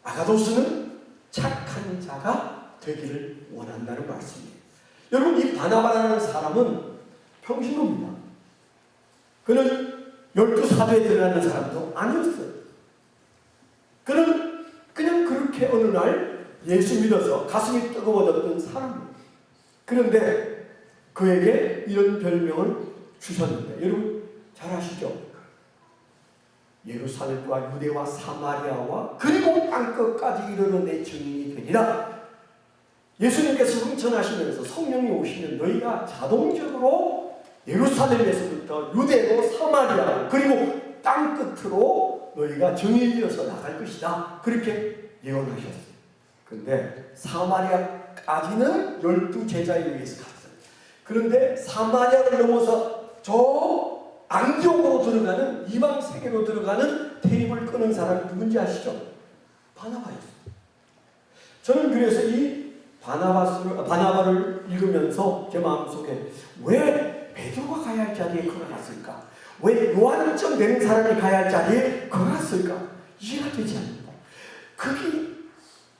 아가도스는 착한 자가 되기를 원한다는 말씀이에요. 여러분 이 바나바라는 사람은 평신도입니다. 그는 12사도에 들어가는 사람도 아니었어요. 그는 그냥 그렇게 어느 날 예수 믿어서 가슴이 뜨거워졌던 사람이에요. 그런데 그에게 이런 별명을 주셨는데 여러분 잘 아시죠? 예루살렘과 유대와 사마리아와 그리고 땅끝까지 이르러 내 증인이 되리라. 예수님께서 승천하시면서 성령이 오시면 너희가 자동적으로 예루살렘에서부터 유대로 사마리아 그리고 땅끝으로 너희가 증인이 되어서 나갈 것이다. 그렇게 예언하셨어요. 그런데 사마리아까지는 12제자에 의해서 갔어요. 그런데 사마리아를 넘어서 저 안디옥으로 들어가는 이방 세계로 들어가는 테이블 끄는 사람이 누군지 아시죠? 바나바였어요. 저는 그래서 이 바나바를 읽으면서 제 마음속에 왜 베드로가 가야 할 자리에 그가 갔을까? 왜 요한점 되는 사람이 가야 할 자리에 그가 갔을까? 이해가 되지 않는다. 그게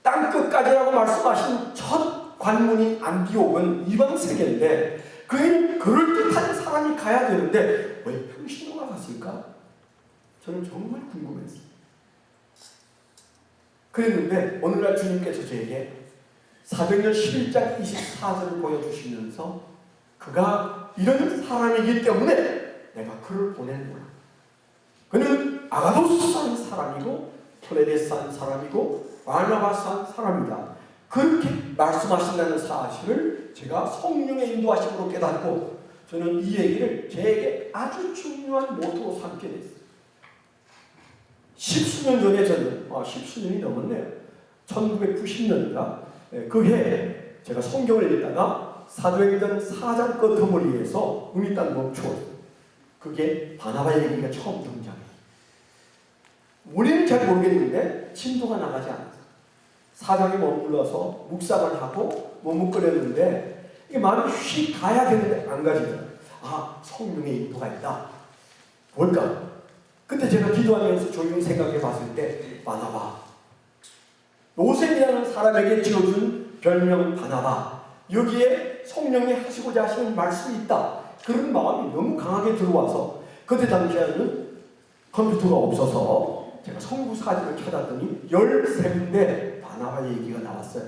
땅끝까지라고 말씀하신 첫 관문인 안디옥은 이방 세계인데 그는 그럴듯한 사람이 가야 되는데 왜 평신도가 갔을까? 저는 정말 궁금했어요. 그랬는데 오늘날 주님께서 저에게 사도행전 11장 24절을 보여주시면서 그가 이런 사람이기 때문에 내가 그를 보낸 거야. 그는 아가도스산 사람이고 토레데산 사람이고 바나바산 사람이다. 그렇게 말씀하신다는 사실을 제가 성령의 인도하심으로 깨닫고 저는 이 얘기를 제게 아주 중요한 모토로 삼게 됐어요. 십수년 전에 저는 십수년이 넘었네요. 1990년인가 그 해에 제가 성경을 읽다가 사도행전 4장 끝머리에서 눈이 딱 멈추었어요. 그게 바나바 얘기가 처음 등장해요. 우리는 잘 모르겠는데 진도가 나가지 않았어요. 4장에 머물러서 묵상을 하고 머뭇거렸는데 이게 마음이 휙 가야 되는데 안 가지더라고요. 아, 성령의 인도가 있다. 뭘까? 그때 제가 기도하면서 조용히 생각해 봤을 때 바나바, 요셉이라는 사람에게 지어준 별명 바나바, 여기에 성령이 하시고자 하시는 말씀이 있다. 그런 마음이 너무 강하게 들어와서 그때 당시에는 컴퓨터가 없어서 제가 성부 사진을 찾았더니 13군데 바나바 얘기가 나왔어요.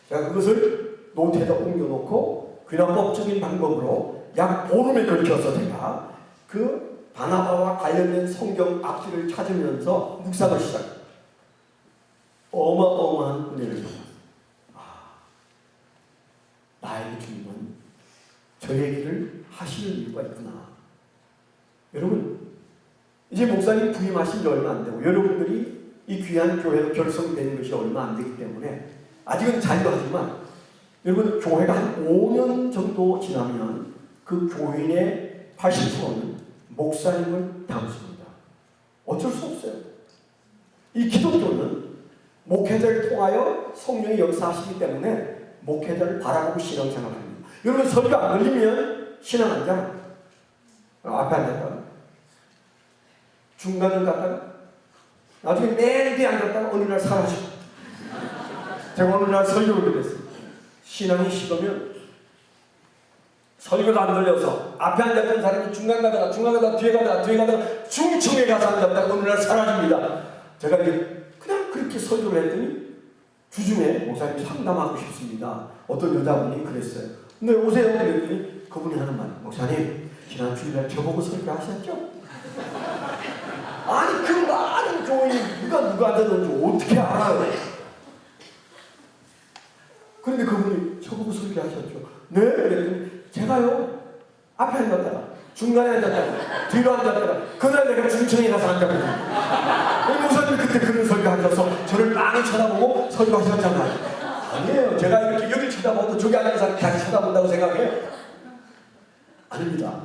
제가 그것을 노트에다 옮겨놓고 귀납법적인 방법으로 약 보름에 걸쳐서 제가 그 바나바와 관련된 성경 앞지를 찾으면서 묵상을 시작합니다. 어마어마한 은혜를 받았어요. 나에게 주님은 저 얘기를 하시는 이유가 있구나. 여러분, 이제 목사님 부임하신 지 얼마 안 되고 여러분들이 이 귀한 교회로 결성된 것이 얼마 안 되기 때문에 아직은 자유하지만 여러분, 교회가 한 5년 정도 지나면 그 교인의 80%는 목사님을 닮습니다. 어쩔 수 없어요. 이 기독교는 목회자를 통하여 성령이 역사하시기 때문에 목회자를 바라보고 신앙생활을 합니다. 여러분, 설교 안 걸리면 신앙 안 자라. 앞에 앉았다가 중간을 갔다가 나중에 맨 뒤에 앉았다가 어느 날 사라져. 제가 어느 날 설교를 그랬어요. 신앙이 식으면 설교도 안 들려서 앞에 앉았던 사람이 중간 가다가 뒤에 가다가 중층에 가서 앉았다가 어느 날 사라집니다. 제가 이제 그냥 그렇게 설교를 했더니 주중에 목사님 상담하고 싶습니다. 어떤 여자분이 그랬어요. 근데 오세요. 그랬더니 그분이 하는 말, 목사님 지난 주일날 저보고 설교하셨죠? 아니 그 많은 교인이 누가 앉았는지 어떻게 알아요? 그런데 그분이 저보고 설교하셨죠? 네? 그랬더니 제가요 앞에 앉았다가 중간에 앉았다가 뒤로 앉았다가 그날 내가 중청에 가서 앉았거든요. 목사님이 그때 그런 설교 하셔서 저를 많이 쳐다보고 설교하셨잖아요. 아니에요. 제가 이렇게 여기 쳐다보고 저기 앉은 사람 다시 쳐다본다고 생각해요? 아닙니다.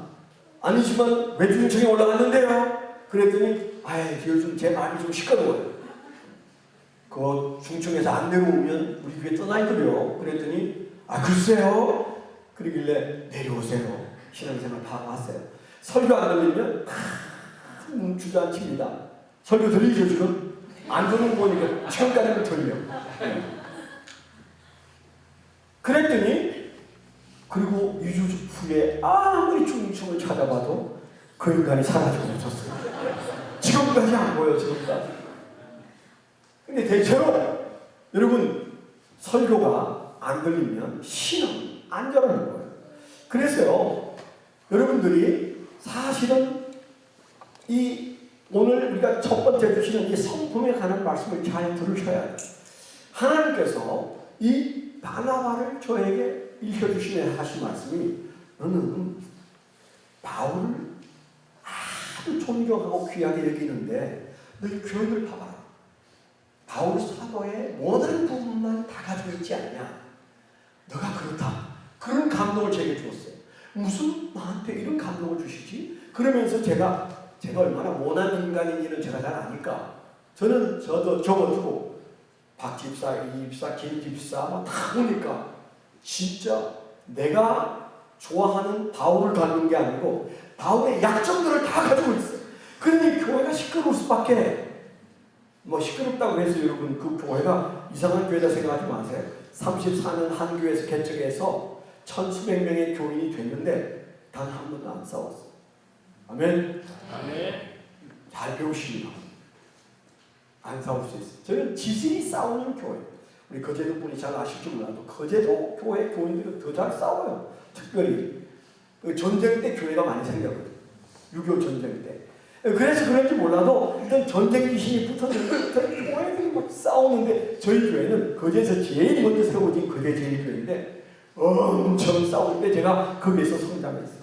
아니지만 왜 중청에 올라갔는데요? 그랬더니 아이 요즘 제 마음이 좀 시끄러워요. 그 중청에서 안 내려오면 우리 교회 떠나있거든요. 그랬더니 아 글쎄요. 그러길래 내려오세요. 신앙생활 다 왔어요. 설교 안 들리면 문 주저앉힙니다. 설교 들리죠 지금? 안 듣는 거 보니까 처음까지는 들려. 그랬더니 그리고 2주 후에 아무리 중층을 찾아봐도 그 인간이 사라지고 있었어요. 지금까지 안 보여 지금까지. 근데 대체로 여러분 설교가 안 들리면 신앙 안 자라는 거예요. 그래서요 여러분들이 사실은 이 오늘 우리가 첫 번째 주시는 이 성품에 관한 말씀을 잘 들으셔야 돼요. 하나님께서 이 바나바를 저에게 읽혀주시며 하신 말씀이 너는 바울을 아주 존경하고 귀하게 여기는데 너희 교육을 봐봐라. 바울 사도의 모든 부분만 다 가지고 있지 않냐. 너가 그렇다. 그런 감동을 제게 주었어요. 무슨 나한테 이런 감동을 주시지? 그러면서 제가 얼마나 모난 인간인지는 제가 잘 아니까 저는 적어두고 박 집사, 이 집사, 김 집사 다 보니까 진짜 내가 좋아하는 바울을 갖는 게 아니고 바울의 약점들을 다 가지고 있어요. 그러니 교회가 시끄러울 수밖에. 시끄럽다고 해서 여러분 그 교회가 이상한 교회다 생각하지 마세요. 34년 한 교회에서 개척해서 천수백 명의 교인이 됐는데 단 한 번도 안 싸웠어요. 아멘. 아멘. 잘 배우십니다. 안 싸울 수 있어요. 저는 지식이 싸우는 교회. 우리 거제도 분이 잘 아실지 몰라도 거제도 교회 교인들은 더 잘 싸워요. 특별히 전쟁 때 교회가 많이 생겼거든요. 6.25 전쟁 때. 그래서 그런지 몰라도 일단 전쟁 귀신이 붙었는데 교회들이 막 싸우는데 저희 교회는 거제에서 제일 먼저 세워진 거제 제일 교회인데 엄청 싸울 때 제가 거기에서 성장했어요.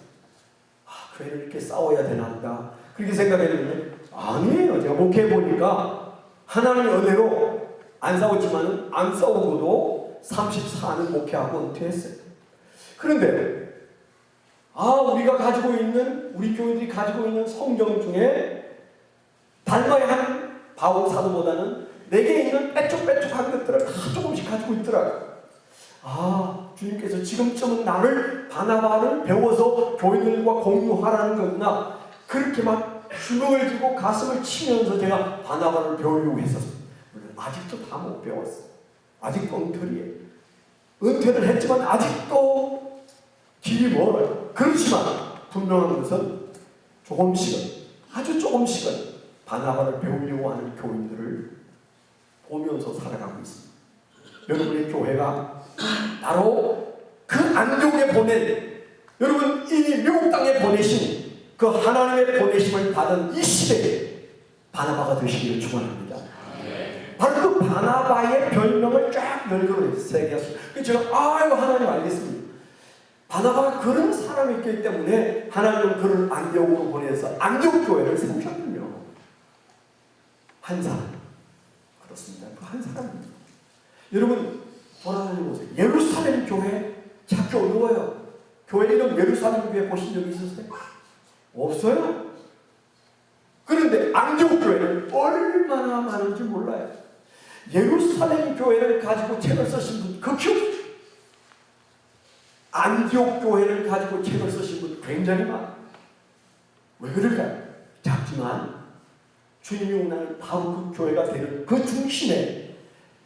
교회를 이렇게 싸워야 되나 보다 그렇게 생각했는데 아니에요. 제가 목회해보니까 하나님의 은혜로 안 싸웠지만 안 싸우고도 34년 목회하고 은퇴했어요. 그런데 우리가 가지고 있는 우리 교회들이 가지고 있는 성경 중에 닮아야 한 바울 사도보다는 내게 있는 빼쪽빼쪽한 것들을 다 조금씩 가지고 있더라고요. 주님께서 지금쯤은 나를 바나바를 배워서 교인들과 공유하라는 거구나. 그렇게 막 주먹을 쥐고 가슴을 치면서 제가 바나바를 배우려고 했었어요. 아직도 다 못 배웠어요. 아직도 엉터리에 은퇴를 했지만 아직도 길이 멀어요. 그렇지만 분명한 것은 조금씩은, 아주 조금씩은 바나바를 배우려고 하는 교인들을 보면서 살아가고 있습니다. 여러분의 교회가 바로 그 안디옥에 보낸, 여러분 이 미국 땅에 보내신 그 하나님의 보내심을 받은 이 시대에 바나바가 되시기를 축원합니다. 바로 그 바나바의 별명을 쫙 열거를 새겼어요. 그래서 제가 하나님 알겠습니다. 바나바가 그런 사람이기 때문에 하나님은 그를 안디옥으로 보내서 안디옥 교회를 세우셨군요. 한 사람. 그렇습니다. 그 한 사람입니다. 여러분 돌아다니 보세요. 예루살렘 교회 찾기 어려워요. 교회 이름 예루살렘 교회 보신 적 있으세요? 없어요. 그런데 안디옥 교회는 얼마나 많은지 몰라요. 예루살렘 교회를 가지고 책을 쓰신 분 극히 없어요. 안디옥 교회를 가지고 책을 쓰신 분 굉장히 많아요. 왜 그럴까요? 작지만 주님이 오늘 바로 그 교회가 되는 그 중심에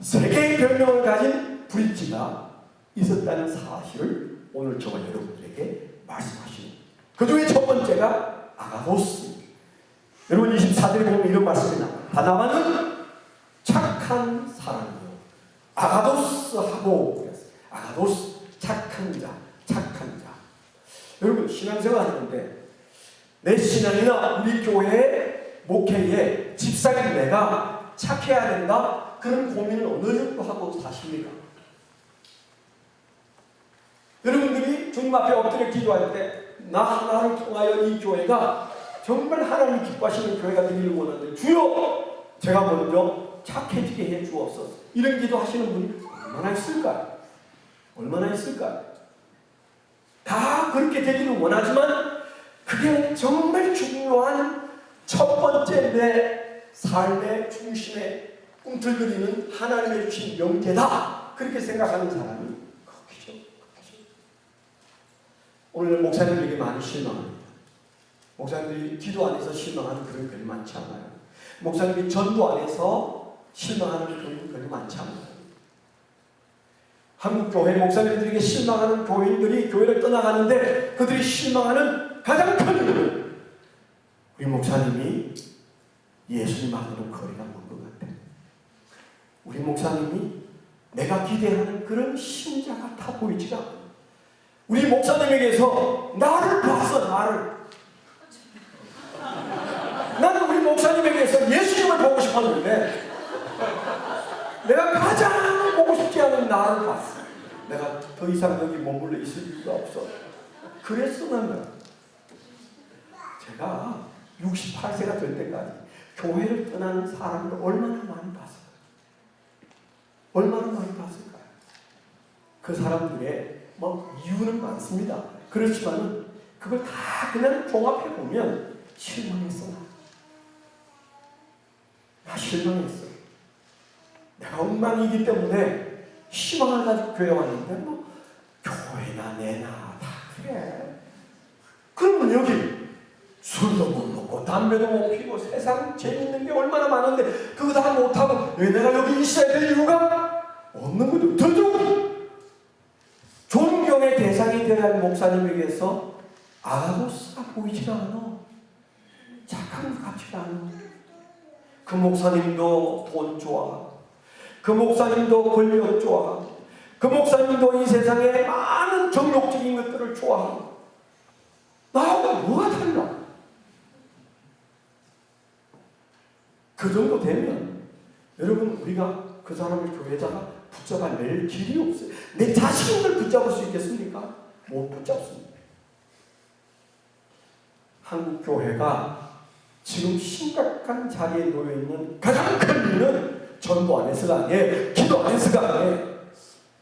세계의 별명을 가진 브릿지가 있었다는 사실을 오늘 저와 여러분들에게 말씀하시는, 그 중에 첫 번째가 아가도스입니다. 여러분 24절에 보면 이런 말씀이 나와요. 바나바는 착한 사람이요. 아가도스하고, 아가도스 착한 자, 착한 자. 여러분 신앙생활 하는데 내 신앙이나 우리 교회의 목회에 집사인 내가 착해야 된다, 그런 고민을 어느 정도 하고 사십니까? 여러분들이 주님 앞에 엎드려 기도할 때 나 하나를 통하여 이 교회가 정말 하나님이 기뻐하시는 교회가 되기를 원하는데 주여 제가 먼저 착해지게 해 주옵소서, 이런 기도하시는 분이 얼마나 있을까요? 얼마나 있을까요? 다 그렇게 되기를 원하지만 그게 정말 중요한 첫 번째 내 삶의 중심에 꿈틀거리는 하나님의 주신 명제다, 그렇게 생각하는 사람이 극히죠. 오늘 목사님들에게 많이 실망합니다. 목사님들이 기도 안에서 실망하는 그런 글이 많지 않아요. 목사님이 전도 안에서 실망하는 그런 글이 많지 않아요. 한국 교회 목사님들에게 실망하는 교인들이 교회를 떠나가는데 그들이 실망하는 가장 큰 이유는 우리 목사님이 예수님하고는 거리가 먼 것 같아. 우리 목사님이 내가 기대하는 그런 신자 같아 보이지가 않아. 우리 목사님에게서 나를 봤어, 나를. 나는 우리 목사님에게서 예수님을 보고 싶었는데 내가 가장 보고 싶지 않은 나를 봤어. 내가 더 이상 여기 머물러 있을 이유가 없어. 그랬어. 나는 제가 68세가 될 때까지 교회를 떠나는 사람을 얼마나 많이 봤을까요? 얼마나 많이 봤을까요? 그 사람들의 이유는 많습니다. 그렇지만 그걸 다 그냥 종합해보면 실망했어. 나 실망했어. 내가 엉망이기 때문에 희망을 가지고 교회 왔는데 교회나 내나 다 그래. 그러면 여기 술도 못 먹고 담배도 못 피고 세상 재밌는 게 얼마나 많은데 그거 다 못하고 왜 내가 여기 있어야 될 이유가 없는 거죠. 더더욱 존경의 대상이 되어야 할 목사님에게서 아가도스가 보이지가 않아. 착한 것 같지가 않아. 그 목사님도 돈 좋아하고 그 목사님도 권력 좋아하고 그 목사님도 이 세상에 많은 정욕적인 것들을 좋아하고 나하고 뭐가 달라? 그 정도 되면 여러분 우리가 그 사람을 교회자가 붙잡아 낼 길이 없어요. 내 자신을 붙잡을 수 있겠습니까? 못 붙잡습니다. 한국 교회가 지금 심각한 자리에 놓여 있는 가장 큰 이유는 전도 안에서가 아니에요. 기도 안에서가 아니에요.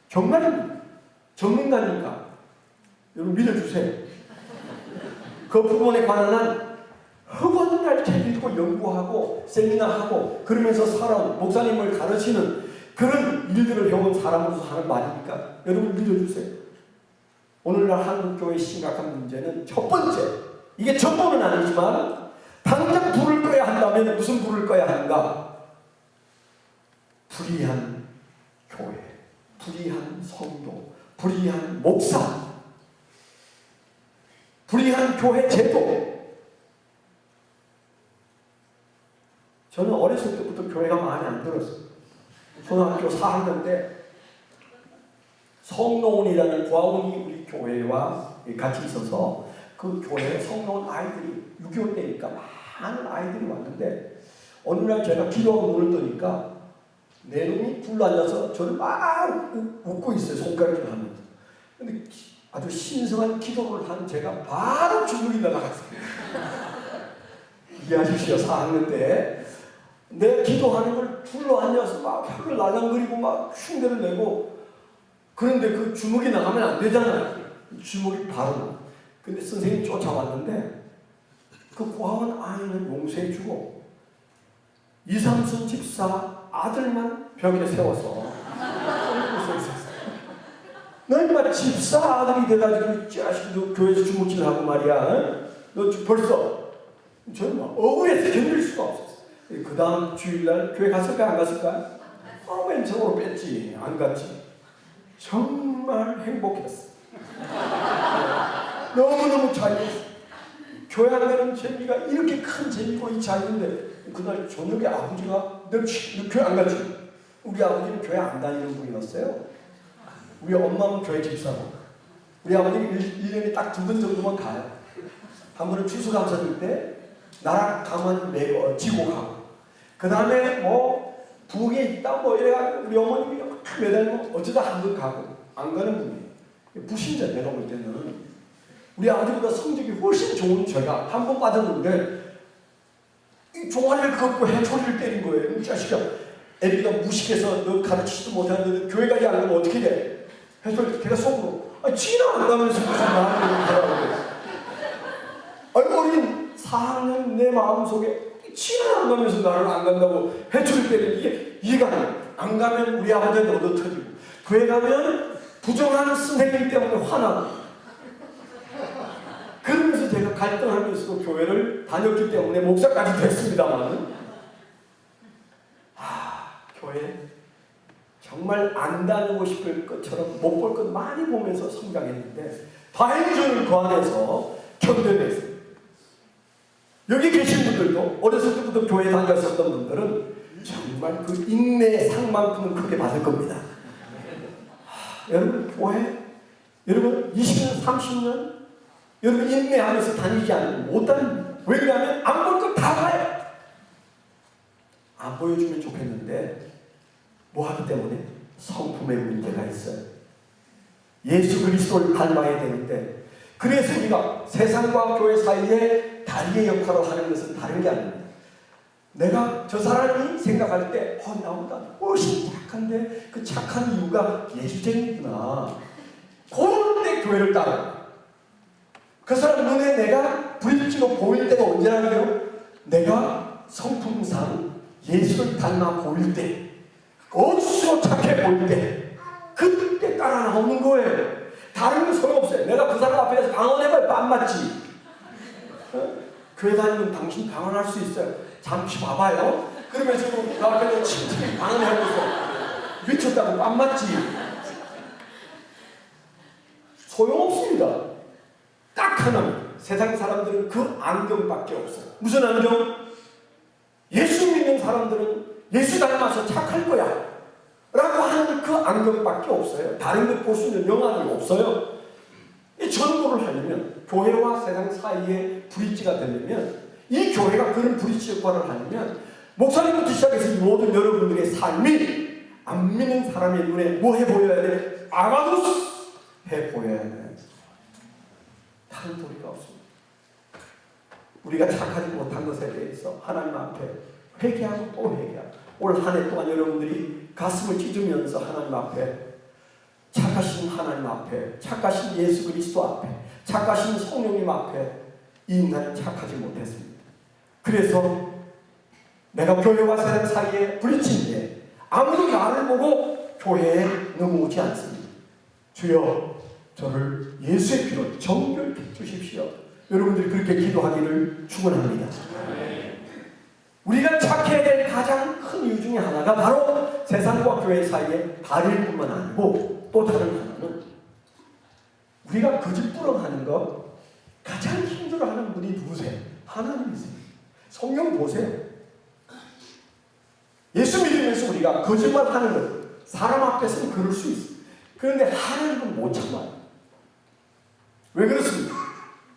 정말 전문가니까 여러분 믿어주세요. 그 부분에 관한 한 허건날 책 읽고 연구하고 세미나하고 그러면서 살아온 목사님을 가르치는 그런 일들을 해온 사람으로서 하는 말이니까 여러분 믿어주세요. 오늘날 한국교회의 심각한 문제는 첫 번째, 이게 전부는 아니지만 당장 불을 꺼야 한다면 무슨 불을 꺼야 하는가? 불의한 교회, 불의한 성도, 불의한 목사, 불의한 교회 제도. 저는 어렸을 때부터 교회가 마음에 안 들었어요. 초등학교 4학년 때 성노원이라는 과원이 우리 교회와 같이 있어서 그 교회에 성노원 아이들이 6.25 때니까 많은 아이들이 왔는데 어느 날 제가 기도하고 눈을 뜨니까 네 놈이 둘러앉아서 저를 막 웃고 있어요. 손가락을 하면서. 근데 아주 신성한 기도를 한 제가 바로 주눅이 나갔어요. 이해하십시오. 4학년 때 내 기도하는 걸 둘러앉아서 막 혀를 날랑거리고 막 흉내를 내고 그런데 그 주먹이 나가면 안 되잖아요. 주먹이 바로 나. 근데 선생님이 쫓아왔는데 그 고아원 아이는 용서해주고 이삼순 집사 아들만 벽에 세워서 너 인마 집사 아들이 돼가지고 자식도 교회에서 주먹질하고 말이야. 너 벌써 저는 막 억울해서 견딜 수가 없었어. 그 다음 주일날 교회 갔을까 안 갔을까? 맨 처음으로 뺐지. 안 갔지. 정말 행복했어. 너무너무 자유했어. 교회 안 가는 재미가 이렇게 큰 재미고 이 자유인데 그날 저녁에 아버지가 너 교회 안 가지? 우리 아버지는 교회 안 다니는 분이었어요. 우리 엄마는 교회 집사고 우리 아버지는 1년에 딱 2번 정도만 가요. 한 번은 추수감사줄 때 나랑 가만히 지고 가고 그 다음에 뭐 부엌에 있다 뭐 이래가지고 우리 어머님이 막 매달고 어쩌다 한 번 가고 안 가는 분이에요. 부신자 내가 볼 때는 우리 아버지보다 성적이 훨씬 좋은 제가 한 번 빠졌는데 이 종아리를 걷고 해초리를 때린 거예요. 이 자식아 애비가 무식해서 너 가르치지도 못하는데 교회 가지 않으면 어떻게 돼? 해초리 걔가 속으로 지나 안 가면서 무슨 말을 하라고 어린 4학년 내 마음속에 지나 안 가면서 나를 안 간다고 해초리 때리는 이게 이해가 안 가면 우리 아버지한테 얻어터지고 교회 가면 부정하는 선생님 때문에 화나고 그러면서 제가 갈등하면서도 교회를 다녔기 때문에 목사까지 됐습니다만 교회 정말 안 다니고 싶을 것처럼 못 볼 것 많이 보면서 성장했는데 다행히 저는 그 안에서 견뎌냈어요. 여기 계신 분들도 어렸을 때부터 교회 다녔었던 분들은 정말 그 인내의 상만큼은 크게 받을 겁니다. 여러분 교회 여러분 20년 30년 여러분 인내하면서 다니지 않으면 못 다닙니다. 왜냐하면 안 볼 것 다 봐요. 안 보여주면 좋겠는데 뭐 하기 때문에 성품의 문제가 있어요. 예수 그리스도를 닮아야 되는데 그래서 우리가 세상과 교회 사이에 다리의 역할을 하는 것은 다른 게 아닙니다. 내가 저 사람이 생각할 때 나보다 훨씬 착한데 그 착한 이유가 예수쟁이구나. 그럴 때 교회를 따라. 그 사람 눈에 내가 부딪히고 보일 때가 언제라고요? 내가 성품상 예수를 닮아 보일 때 억수로 착해 보일 때 그때 따라 나오는 거예요. 다른 건 소용없어요. 내가 그 사람 앞에서 방언해봐야 안 맞지. 교회 다니면 당신 방언할 수 있어요. 잠시 봐봐요. 그러면서 나 앞에서 침침히 방언해보고 미쳤다고 안 맞지. 소용없습니다. 딱 하나 세상 사람들은 그 안경밖에 없어요. 무슨 안경? 예수 믿는 사람들은 예수 닮아서 착할 거야 라고 하는 그 안경밖에 없어요. 다른 것 볼 수 있는 영안이 없어요. 이 전도를 하려면 교회와 세상 사이에 브릿지가 되려면 이 교회가 그런 브릿지 역할을 하려면 목사님부터 시작해서 이 모든 여러분들의 삶이 안 믿는 사람의 눈에 뭐 해 보여야 돼? 아마도스 해 보여야 돼. 다른 도리가 없습니다. 우리가 착하지 못한 것에 대해서 하나님 앞에 회개하고 또 회개하고 올 한 해 동안 여러분들이 가슴을 찢으면서 하나님 앞에 착하신 하나님 앞에, 착하신 예수 그리스도 앞에, 착하신 성령님 앞에 이 인간은 착하지 못했습니다. 그래서 내가 교회와 세상 사이에 부딪힌데 아무도 나를 보고 교회에 넘어오지 않습니다. 주여 저를 예수의 피로 정결케 주십시오. 여러분들이 그렇게 기도하기를 축원합니다. 우리가 착해야 될 가장 큰 이유 중에 하나가 바로 세상과 교회 사이에 발일 뿐만 아니고 또 다른 하나는 우리가 거짓부렁하는 것 가장 힘들어하는 분이 누구세요? 하나님이세요. 성경 보세요. 예수 믿으면서 우리가 거짓말하는 것 사람 앞에서는 그럴 수 있어요. 그런데 하나님은 못 참아요. 왜 그렇습니까?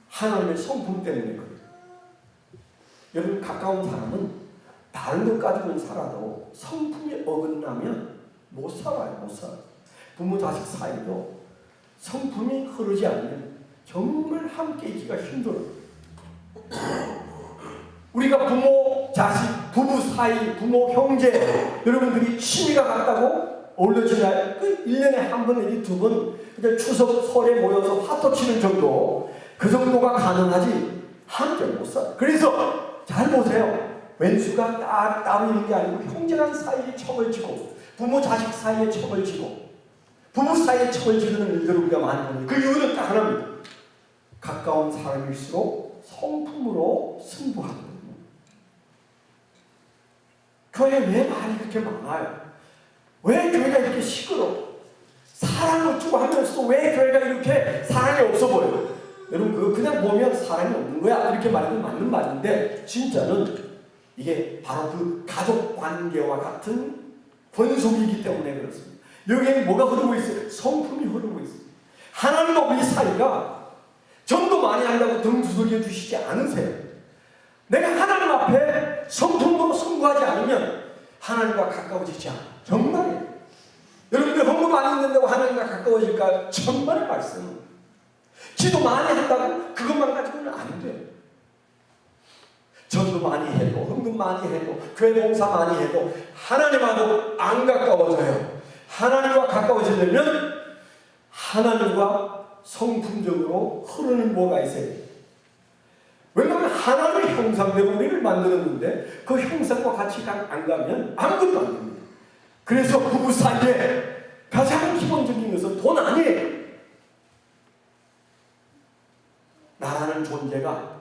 하나님의 성품 때문에 그래요. 여러분 가까운 사람은 다른 것 가지고는 살아도 성품이 어긋나면 못 살아요. 못 살아요. 부모 자식 사이도 성품이 흐르지 않으면 정말 함께 있기가 힘들어요. 우리가 부모 자식 부부 사이 부모 형제 여러분들이 취미가 같다고 어울려지나요? 그 1년에 한 번 내지 두 번 그냥 추석 설에 모여서 화토 치는 정도 그 정도가 가능하지 함께 못 살아요. 그래서 잘 보세요. 왼수가 따로 있는 게 아니고 형제란 사이에 척을 지고 부모 자식 사이에 척을 지고 부부 사이에 척을 지르는 일들을 우리가 많이 봅니다. 그 이유는 딱 하나입니다. 가까운 사람일수록 성품으로 승부하거든요. 교회에 왜 말이 그렇게 많아요? 왜 교회가 이렇게 시끄러워? 사랑을 주고 하면서도 왜 교회가 이렇게 사랑이 없어 보여요? 여러분 그거 그냥 보면 사랑이 없는 거야 이렇게 말하면 맞는 말인데 진짜는 이게 바로 그 가족 관계와 같은 권속이기 때문에 그렇습니다. 여기에 뭐가 흐르고 있어요? 성품이 흐르고 있어요. 하나님과 우리 사이가 전도 많이 한다고 등 두들겨 주시지 않으세요. 내가 하나님 앞에 성품으로 승부하지 않으면 하나님과 가까워지지 않아요. 정말이에요. 여러분들 헌금 많이 넣는다고 하나님과 가까워질까요? 정말의 말씀. 기도 많이 한다고 그것만 가지고는 안 돼요. 전도 많이 해도 헌금 많이 해도 교회 봉사 많이 해도 하나님하고 안 가까워져요. 하나님과 가까워지려면 하나님과 성품적으로 흐르는 뭐가 있어요. 왜냐하면 하나님의 형상대로 우리를 만들었는데 그 형상과 같이 안 가면 아무것도 안 됩니다. 그래서 부부 사이에 가장 기본적인 것은 돈 아니에요. 나라는 존재가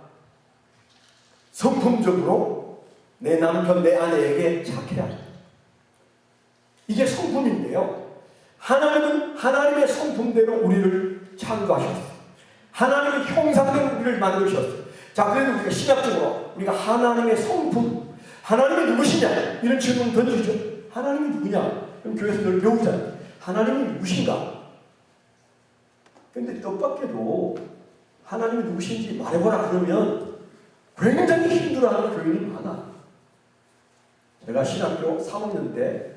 성품적으로 내 남편, 내 아내에게 착해야 합니다. 이게 성품인데요. 하나님은 하나님의 성품대로 우리를 창조하셨어요. 하나님의 형상대로 우리를 만드셨어요. 자, 그래도 우리가 신학적으로 우리가 하나님의 성품, 하나님이 누구시냐? 이런 질문 던지죠. 하나님이 누구냐? 그럼 교회에서 늘 배우잖아요. 하나님이 누구신가? 근데 뜻밖에도 하나님이 누구신지 말해보라 그러면 굉장히 힘들어하는 교인이 많아. 제가 신학교 3학년 때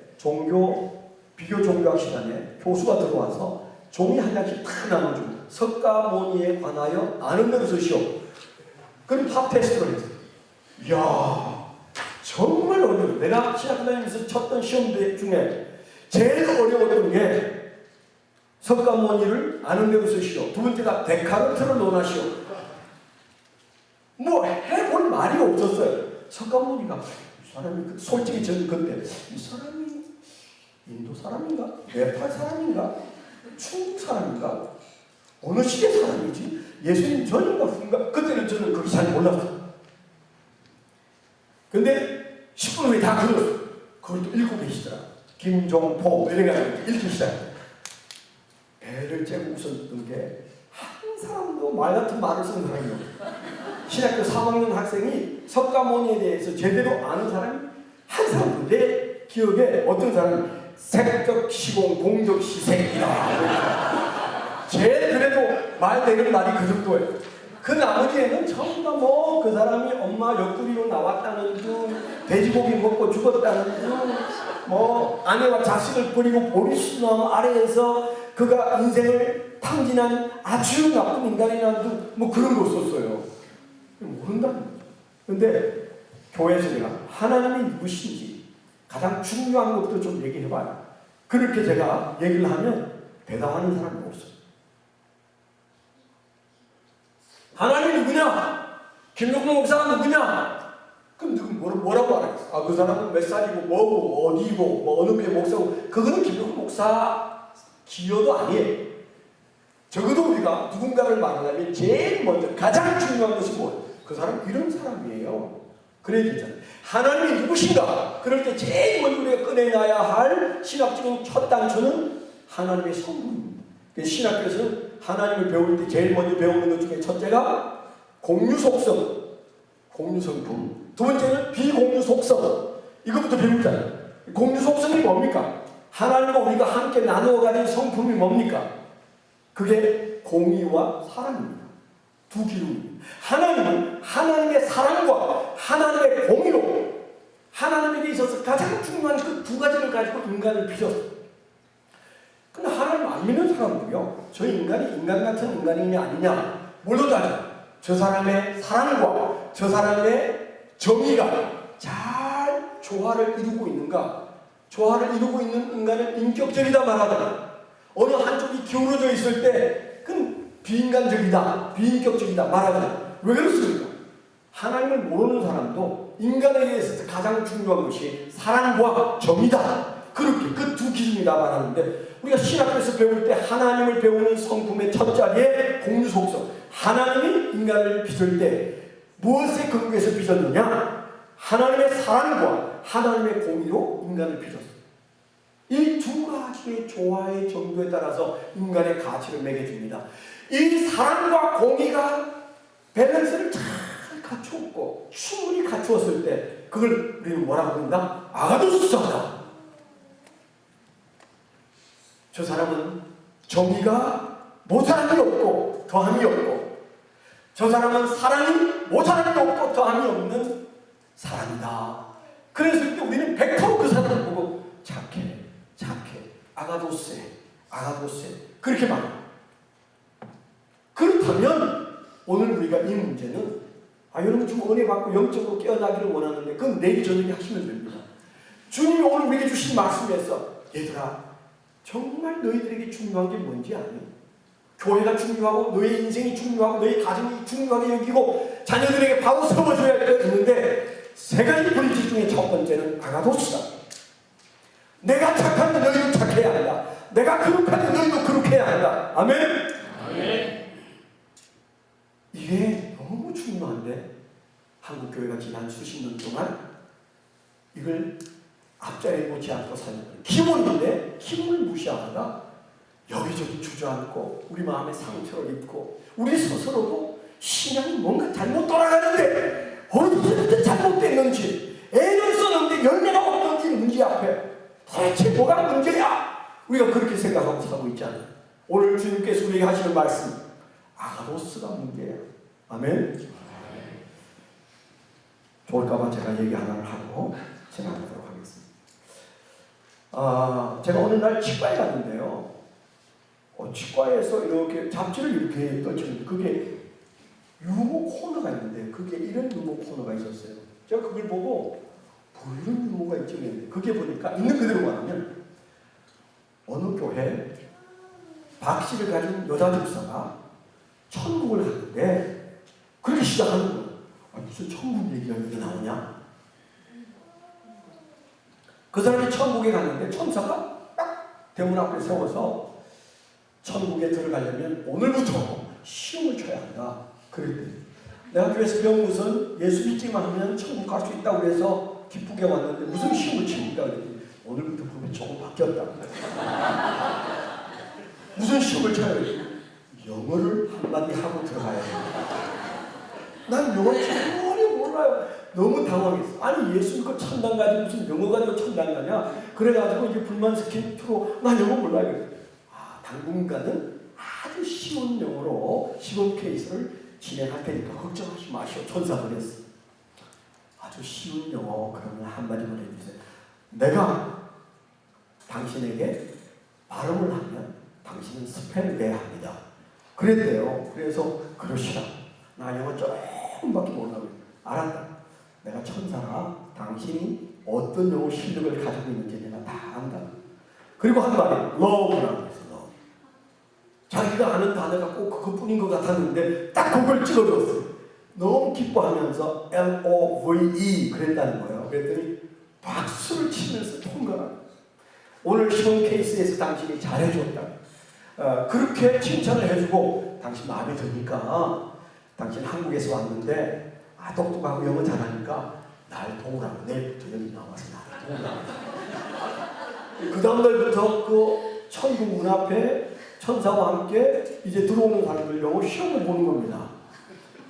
비교 종교학 시간에 교수가 들어와서 종이 한 장씩 탁 나눠주고 석가모니에 관하여 아는 대로 쓰시오. 그럼 팝 테스트를 했어요. 이야, 정말 어려워요. 내가 신학교 다니면서 쳤던 시험들 중에 제일 어려웠던 게 석가모니를 아는 대로 쓰시오. 두 번째가 데카르트를 논하시오. 뭐 해볼 말이 없었어요. 석가모니가 이 사람이 솔직히 저는 그때 이 사람이 인도 사람인가? 네팔 사람인가? 중국 사람인가? 어느 시대 사람이지? 예수님 전인가 후인가? 그때는 저는 그게 잘 몰랐어요. 근데 10분 후에 다 그걸 또 읽고 계시더라. 김종포 이래가지고 읽기 시작해요. 애를 째고 웃었던 게 한 사람도 말 같은 말을 쓰는 사람이 없어요. 신학교 3학년 학생이 석가모니에 대해서 제대로 아는 사람이 한 사람도 내 기억에 어떤 사람이 색적 시공 공적 시생이다. 제일 그래도 말 되는 말이 그 정도예요. 그 나머지에는 전부 다 뭐 그 사람이 엄마 옆구리로 나왔다는 둥, 돼지고기 먹고 죽었다는 둥, 뭐 아내와 자식을 버리고 보리수나무 아래에서 그가 인생을 탕진한 아주 나쁜 인간이라는 둥, 뭐 그런 거 썼어요. 모른다는 거죠. 근데 교회에서 내가 하나님이 누구신지 가장 중요한 것도 좀 얘기해봐요. 그렇게 제가 얘기를 하면 대답하는 사람이 없어. 하나님이 누구냐? 김용국 목사가 누구냐? 그럼 누구 뭐라고 말하겠어? 아, 그 사람은 몇 살이고 뭐고 어디고 뭐 어느 교회 목사고. 그거는 김용국 목사 기여도 아니에요. 적어도 우리가 누군가를 말하려면 제일 먼저 가장 중요한 것이 뭐예요? 그 사람 이런 사람이에요. 그래야 되잖아요. 하나님이 누구신가? 그럴 때 제일 먼저 우리가 꺼내놔야 할 신학적인 첫 단초는 하나님의 성품입니다. 신학교에서는 하나님을 배울 때 제일 먼저 배우는 것 중에 첫째가 공유속성, 공유성품. 두 번째는 비공유속성. 이것부터 배우잖아요. 공유속성이 뭡니까? 하나님과 우리가 함께 나누어 가진 성품이 뭡니까? 그게 공의와 사랑입니다. 두 기둥입니다. 하나님은 하나님의 사랑과 하나님의 공의로 하나님에게 있어서 가장 중요한 그 두 가지를 가지고 인간을 빚었어요. 근데 하나님 안 믿는 사람들이요, 저 인간이 인간 같은 인간이냐 아니냐 뭘로 따져? 저 사람의 사랑과 저 사람의 정의가 잘 조화를 이루고 있는가? 조화를 이루고 있는 인간은 인격적이다 말하잖아. 어느 한쪽이 기울어져 있을 때 그건 비인간적이다, 비인격적이다 말하잖아. 왜 그렇습니까? 하나님을 모르는 사람도 인간에게 있어서 가장 중요한 것이 사랑과 정의다. 그렇게 그 두 기준이다 말하는데, 우리가 신학교에서 배울 때 하나님을 배우는 성품의 첫 자리에 공유속성. 하나님이 인간을 빚을 때 무엇에 근거해서 빚었느냐? 하나님의 사랑과 하나님의 공의로 인간을 빚었어요. 이 두 가지의 조화의 정도에 따라서 인간의 가치를 매겨줍니다. 이 사랑과 공의가 밸런스를 잘 갖추었고 충분히 갖추었을 때 그걸 우리는 뭐라고 부른다? 아가도스다. 저 사람은 정의가 모자람이 없고 더함이 없고, 저 사람은 사랑이 모자람이 없고 더함이 없는 사람이다. 그랬을 때 우리는 100% 그 사람을 보고 착해, 아가도세 그렇게 말해요. 그렇다면 오늘 우리가 이 문제는 여러분 좀 은혜 받고 영적으로 깨어나기를 원하는데 그건 내일 저녁에 하시면 됩니다. 주님이 오늘 우리에게 주신 말씀에서 얘들아, 정말 너희들에게 중요한 게 뭔지 아니? 교회가 중요하고 너의 인생이 중요하고 너의 가정이 중요하게 여기고 자녀들에게 바로 세워줘야 할 게 있는데, 세 가지 본질 중에 첫 번째는 아가도스다. 내가 착하면 너희도 착해야 한다. 내가 거룩하면 너희도 거룩해야 한다. 아멘? 아멘. 이게 너무 중요한데 한국교회가 지난 수십 년 동안 이걸 앞자리에 놓지 않고 사는 기본인데 기본을 무시하다가 여기저기 주저앉고 우리 마음에 상처를 입고 우리 스스로도 신앙이 뭔가 잘못 돌아가는데 어디서부터 잘못됐는지, 애를 썼는데 열매가 없는지 문제 앞에 대체 뭐가 문제야? 우리가 그렇게 생각하고 살고 있잖아요. 오늘 주님께서 우리에게 하시는 말씀, 아가도스가 문제야. 아멘? 좋을까봐 제가 얘기 하나를 하고 지나가도록 하겠습니다. 제가 어느 날 치과에 갔는데요. 치과에서 이렇게 잡지를 이렇게 떨쳤는데 그게 유모 코너가 있는데 그게 이런 유모 코너가 있었어요. 제가 그걸 보고 이런 유모가 있지 했는데 그게 보니까 있는 그대로 말하면 어느 교회 박씨를 가진 여자 집사가 천국을 가는데 그렇게 시작하는 거예요. 무슨 천국 얘기가 여기 나오냐? 그 사람이 천국에 갔는데 천사가 딱 대문 앞에 세워서 천국에 들어가려면 오늘부터 시험을 쳐야 한다. 그랬더니 내가 교회에서 배운 것은 예수 믿기만 하면 천국 갈 수 있다고 해서 기쁘게 왔는데 무슨 시험을 칩니까? 그랬더니 오늘부터 보면 조금 바뀌었다. 무슨 시험을 쳐야 돼? 영어를 한마디 하고 들어가야 돼. 난 영어 전혀 몰라요. 너무 당황했어. 아니 예수 믿고 천당 가지 무슨 영어 가지고 천당 가냐? 그래가지고 이제 불만 스킨트로 나 영어 몰라요. 당분간은 아주 쉬운 영어로 시범 케이스를 진행할 테니까 걱정하지 마시오. 천사가 그랬어. 아주 쉬운 영어 그러면 한마디만 해주세요. 내가 당신에게 발음을 하면 당신은 스펠을 내야 합니다. 그랬대요. 그래서 그러시라. 나 영어 조금밖에 모르라고. 알았다. 내가 천사라. 당신이 어떤 영어 실력을 가지고 있는지 내가 다 안다. 그리고 한 말이 love라고 했어. 자기가 아는 단어가 꼭 그것뿐인 것 같았는데 딱 그걸 찍어줬어요. 너무 기뻐하면서 LOVE 그랬다는 거예요. 그랬더니 박수를 치면서 통과합니다. 오늘 시험 케이스에서 당신이 잘해줬다. 그렇게 칭찬을 해주고 당신 마음에 드니까 당신 한국에서 왔는데 똑똑하고 영어 잘하니까 날 도우라고 내일부터 여기 나와서 나를 도우라고. 그 다음날부터 그 천국 문 앞에 천사와 함께 이제 들어오는 사람들 영어 시험을 보는 겁니다.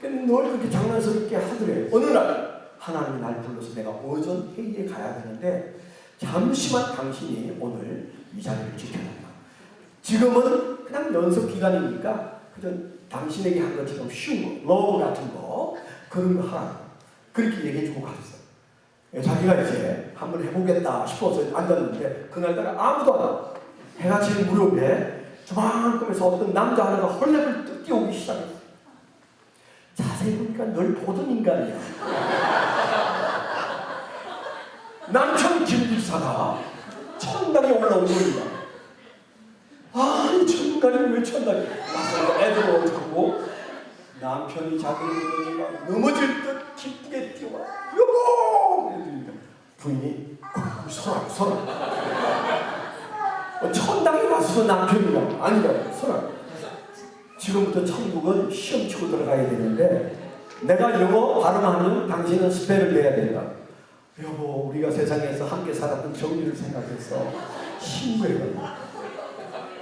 늘 그렇게 장난스럽게 하더래요. 어느 날 하나님이 날 불러서 내가 오전 회의에 가야 되는데 잠시만 당신이 오늘 이 자리를 지켜달라. 지금은 그냥 연습 기간이니까 그냥 당신에게 한 것처럼 쉬운 거, 러브 같은 거 그런 거 하라. 그렇게 얘기해주고 갔어요. 자기가 이제 한번 해보겠다 싶어서 앉았는데 그날따라 아무도 안 와. 해가 지는 무렵에 저만큼에서 어떤 남자 하나가 헐레벌떡 뛰어오기 시작했어요. 자세히 보니까 널 보던 인간이야. 남편 김집사가 천당에 올라온 겁니다. 아니 천당이 왜 천당이? 와서 애들 어떡하고 남편이 자기를 보니까 넘어질 듯 기쁘게 뛰어와. 여보! 그러니까 부인이 소라. 천당에 가서도 남편이야. 아니라고 소라. 지금부터 천국은 시험 치고 들어가야 되는데 내가 영어 발음하면 당신은 스펠을 내야 된다. 여보 우리가 세상에서 함께 살았던 정리를 생각해서 신고해요.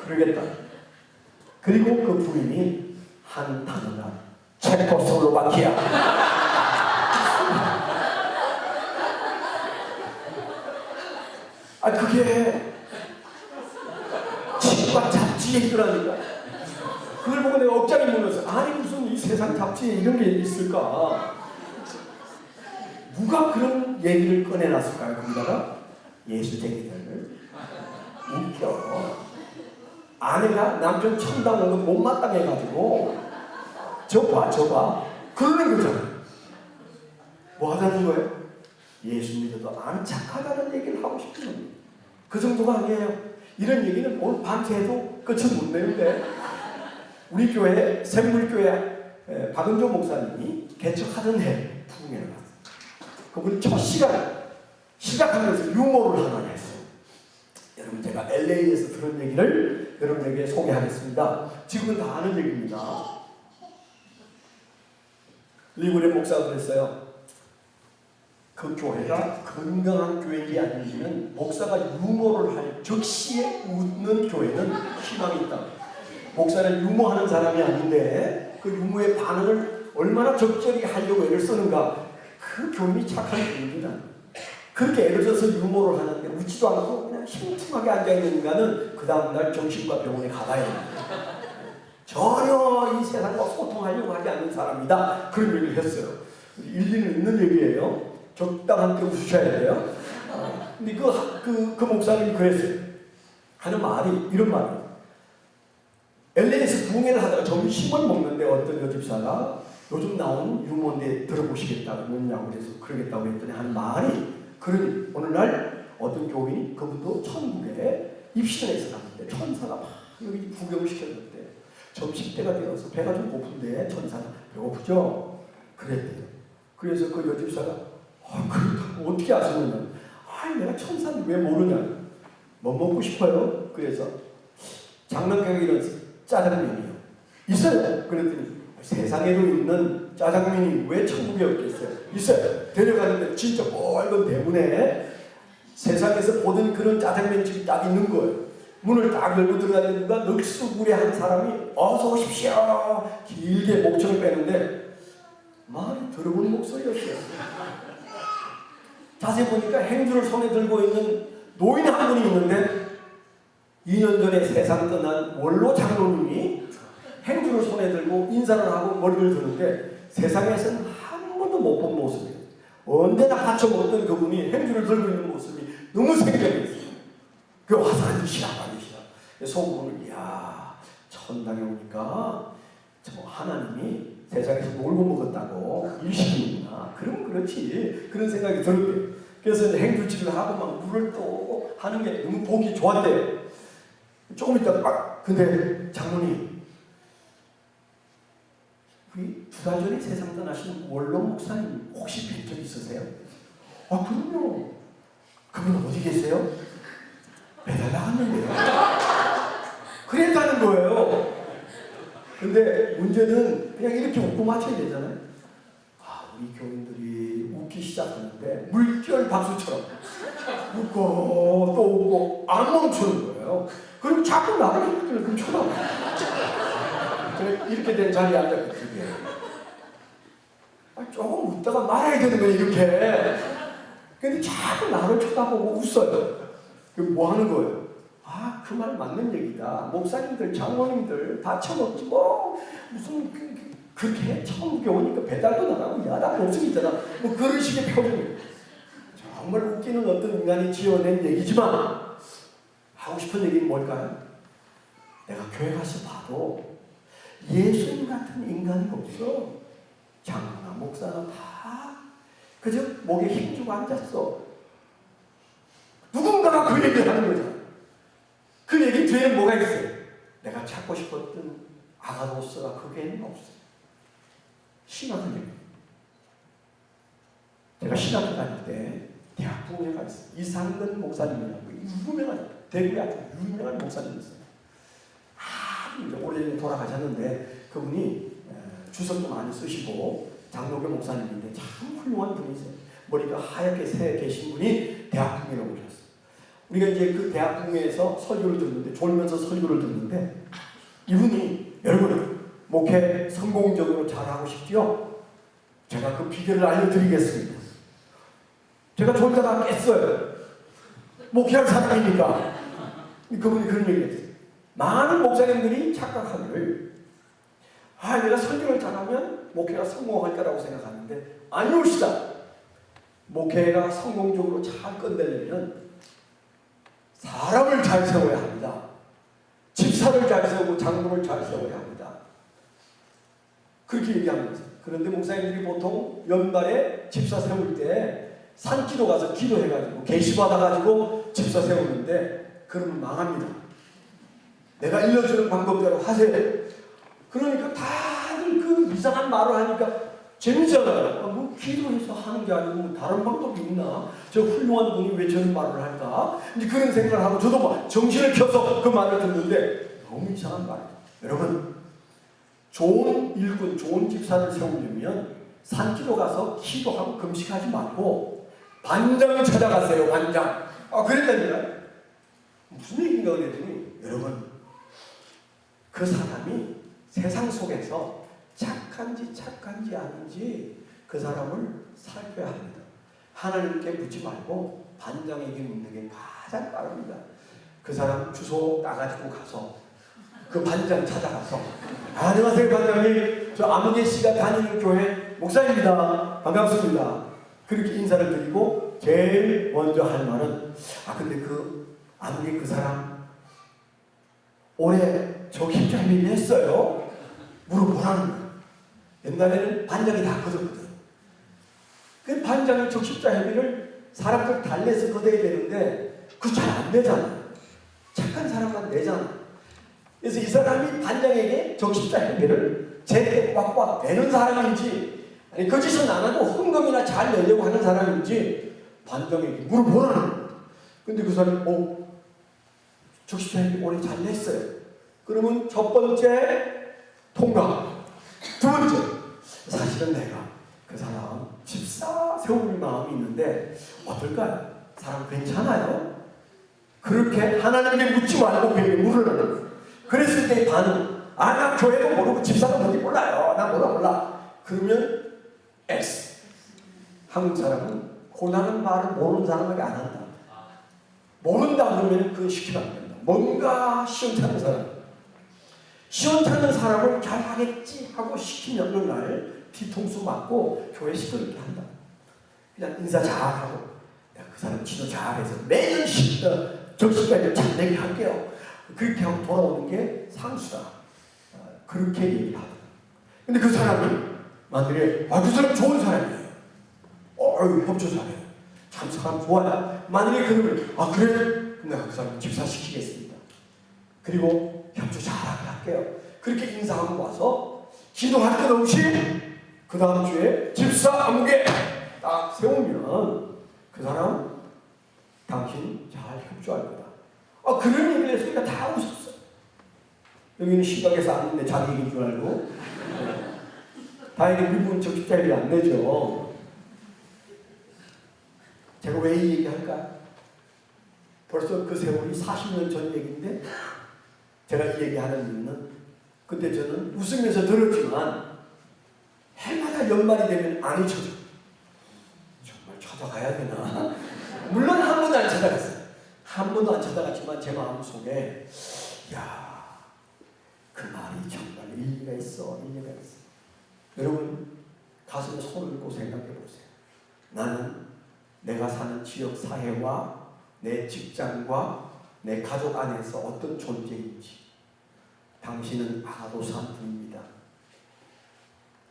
그러겠다. 그리고 그 부인이 한 단어가 체코슬로바키아. 그게 치과 잡지에 있더라니까. 그걸 보고 내가 억장이 무너졌어. 아니 무슨 이 세상 잡지에 이런 게 있을까? 누가 그런 얘기를 꺼내놨을까요? 거기다가 예수쟁이들 웃겨. 아내가 남편 천당 온 거 못마땅해가지고 저봐 그러는 거잖아. 뭐 하자는 거예요? 예수 믿어도 안 착하다는 얘기를 하고 싶은 겁니다. 그 정도가 아니에요. 이런 얘기는 오늘 밤새 해도 끝은 못 내는데 우리 교회 샘물교회 박은조 목사님이 개척하던 해 부흥회를 갔어요. 그분이 첫 시간 시작하면서 유머를 하나 했어요. 여러분 제가 LA에서 들은 얘기를 여러분에게 소개하겠습니다. 지금은 다 아는 얘기입니다. 리그레 목사가 그랬어요. 그 교회가 건강한 교회인지 아닌지는 목사가 유머를 할 즉시에 웃는 교회는 희망이 있다. 목사는 유머하는 사람이 아닌데 그 유머의 반응을 얼마나 적절히 하려고 애를 쓰는가. 그 교인이 착한 교인이다. 그렇게 애를 써서 유머를 하는데 웃지도 않고 그냥 흉퉁하게 앉아있는 인간은 그 다음날 정신과 병원에 가봐야 합니다. 전혀 이 세상과 소통하려고 하지 않는 사람이다. 그런 얘기를 했어요. 일리는 있는 얘기예요. 적당한 때 웃으셔야 돼요. 근데 그 목사님이 그랬어요. 하는 말이 이런 말이에요. LA에서 부흥회를 하다가 점심을 먹는데 어떤 여집사가 요즘 나온 유머인데 들어보시겠다고 뭐냐고 그래서 그러겠다고 했더니 하는 말이 그러니 오늘날 어떤 교인이 그분도 천국에 입신을 해서 갔는데 천사가 막 여기 구경을 시켰는데 점심때가 되어서 배가 좀 고픈데 천사가 배고프죠? 그랬대요. 그래서 그 여집사가 그렇다고 어떻게 아시느냐? 내가 천사는 왜 모르냐? 뭐 먹고 싶어요? 그래서 장난감에 이런 짜장면이요. 있어요. 그랬더니 세상에도 있는 짜장면이 왜 천국에 없겠어요? 있어요. 데려가는데 진짜 뻘건 대문에 세상에서 보던 그런 짜장면집이 딱 있는 거예요. 문을 딱 열고 들어가는 누가 늑수구레한 사람이 어서 오십시오. 길게 목청을 빼는데 말이 들어보는 목소리였어요. 자세히 보니까 행주를 손에 들고 있는 노인 한 분이 있는데 2년 전에 세상 떠난 원로 장로님이 행주를 손에 들고 인사를 하고 머리를 드는데 세상에서는 한 번도 못 본 모습이에요. 언제나 받쳐 먹던 그분이 행주를 들고 있는 모습이 너무 생경했어요. 그 와서 앉으시라. 속으로는 이야 천당에 오니까 저 하나님이 세상에서 놀고 먹었다고 일시키는구나. 그럼 그렇지. 그런 생각이 들었대요. 그래서 행주치를 하고 막 물을 또 하는 게 너무 보기 좋았대요. 조금 있다가 근데 장모님 두 달 전에 세상 떠나신 원로 목사님 혹시 뵌 적 있으세요? 아, 그럼요. 그분 어디 계세요? 배달 나갔는데요. 그랬다는 거예요. 근데 문제는 그냥 이렇게 웃고 마쳐야 되잖아요. 아, 우리 교인들이 웃기 시작하는데 물결 박수처럼 웃고 또 웃고 안 멈추는 거예요. 그리고 자꾸 나를 이렇게 쳐다봐요. 이렇게 된 자리에 앉았거든요. 조금 웃다가 말아야 되는 거예요, 이렇게. 근데 자꾸 나를 쳐다보고 웃어요. 뭐 하는 거예요? 아, 그 말 맞는 얘기다. 목사님들, 장로님들 다 처먹지 뭐 무슨 그렇게 처음 배우니까 배달도 나가고 야단 목숨이잖아. 뭐 그런 식의 표정이에요. 정말 웃기는 어떤 인간이 지어낸 얘기지만 하고 싶은 얘기는 뭘까요? 내가 교회 가서 봐도 예수님 같은 인간이 없어. 장로나 목사나 다 그저 목에 힘주고 앉았어. 누군가가 그 얘기를 하는 거잖아. 그 얘기 뒤에 뭐가 있어요? 내가 찾고 싶었던 아가로스가 그게는 없어요. 신학을 얘기. 제가 신학을 다닐 때 대학 부모가 있어요. 이상근 목사님이라고 유명한 대구에 아주 유명한 목사님이었어요. 아주 오래전에 돌아가셨는데 그분이 주석도 많이 쓰시고 장로교 목사님인데 참 훌륭한 분이세요. 머리가 하얗게 새 계신 분이 대학 부모에 오셨어요. 우리가 이제 그 대학 부모에서 설교를 듣는데 졸면서 설교를 듣는데 이분이 여러분 목회 성공적으로 잘하고 싶지요? 제가 그 비결을 알려드리겠습니다. 제가 졸다가 깼어요. 목회할 사람이니까. 그분이 그런 얘기를 했어요. 많은 목사님들이 착각하기를 내가 설교를 잘하면 목회가 성공할 거라고 생각하는데 아니오시다. 목회가 성공적으로 잘 끝내려면 사람을 잘 세워야 합니다. 집사를 잘 세우고 장로를 잘 세워야 합니다. 그렇게 얘기합니다. 그런데 목사님들이 보통 연말에 집사 세울 때 산기도 가서 기도해가지고 계시 받아가지고 집사 세우는데 그러면 망합니다. 내가 일러주는 방법대로 하세요. 그러니까 다들 그 이상한 말을 하니까 재밌잖아요. 뭐 기도해서 하는 게 아니고 뭐 다른 방법이 있나? 저 훌륭한 분이 왜 저런 말을 할까? 이제 그런 생각을 하고 저도 막 정신을 켜서 그 말을 듣는데 너무 이상한 말이에요. 여러분, 좋은 일꾼, 좋은 집사를 세우려면 산기도 가서 기도하고 금식하지 말고 반장을 찾아가세요. 반장. 그랬다니까요. 무슨 얘기인가 그랬더니 여러분, 그 사람이 세상 속에서 착한지 아닌지 그 사람을 살펴야 합니다. 하나님께 묻지 말고 반장에게 묻는 게 가장 빠릅니다. 그 사람 주소 따가지고 가서 그 반장 찾아가서 안녕하세요 반장님, 저 아무개 씨가 다니는 교회 목사입니다. 반갑습니다. 그렇게 인사를 드리고 제일 먼저 할 말은 근데 그 아무개 그 사람 올해 저 힘자임이 했어요? 물어보라는 거예요. 옛날에는 반장이 다 거뒀거든. 그 반장이 적십자회비를 사람들 달래서 거둬야 되는데 그거 잘 안 되잖아. 착한 사람만 내잖아. 그래서 이 사람이 반장에게 적십자회비를 제때 꽉꽉 내는 사람인지 아니 그 짓은 안 하고 헌금이나 잘 내려고 하는 사람인지 반장에게 물어보라는 거예요. 근데 그 사람이 적십자회비 올해 잘 냈어요. 그러면 첫 번째 통과. 두 번째, 사실은 내가 그 사람 집사 세울 마음이 있는데 어떨까요? 사람 괜찮아요? 그렇게 하나님께 묻지 말고 그에게 물으라는. 그랬을 때의 반응, 나 교회도 모르고 집사도 뭔지 몰라요. 나 몰라. 그러면 X. 한국 사람은 고난은 말을 모르는 사람에게 안 한다. 모른다 그러면 그건 시키면 안 된다. 뭔가 시원찮은 사람. 시원찮은 사람을 잘하겠지 하고 시키면 어느 날 뒤통수 맞고 교회 시끄럽게 한다. 그냥 인사 잘하고 내가 그 사람 지도 잘해서 매년 적시까지 잘 내게 할게요. 그렇게 하고 돌아오는 게 상수다. 그렇게 얘기를 하더라. 근데 그 사람이 만일에 그 사람 좋은 사람이에요. 협조 잘해요. 참 사람 좋아요. 만일에 그러면 그래? 내가 그 사람 집사시키겠습니다. 그리고 협조 잘하게 할게요. 그렇게 인사하고 와서 기도할 것 없이 그 다음 주에 집사 아무개 딱 세우면 그 사람 당신 잘 협조할 거다. 그런 얘기를 해서 우리가 다 웃었어요. 여기는 시각에서 안 듣는데 자기 얘기인 줄 알고. 다행히 미국은 적십자일이 안 내죠. 제가 왜 이 얘기 할까요? 벌써 그 세월이 40년 전 얘기인데 제가 이 얘기하는 이유는 그때 저는 웃으면서 들었지만 해마다 연말이 되면 안 잊혀져. 정말 찾아가야 되나? 물론 한 번도 안 찾아갔어요. 한 번도 안 찾아갔지만 제 마음속에 야, 그 말이 정말 일리가 있어. 여러분 가슴에 손을 얹고 생각해 보세요. 나는 내가 사는 지역 사회와 내 직장과 내 가족 안에서 어떤 존재인지. 당신은 아가도스 한 분입니다.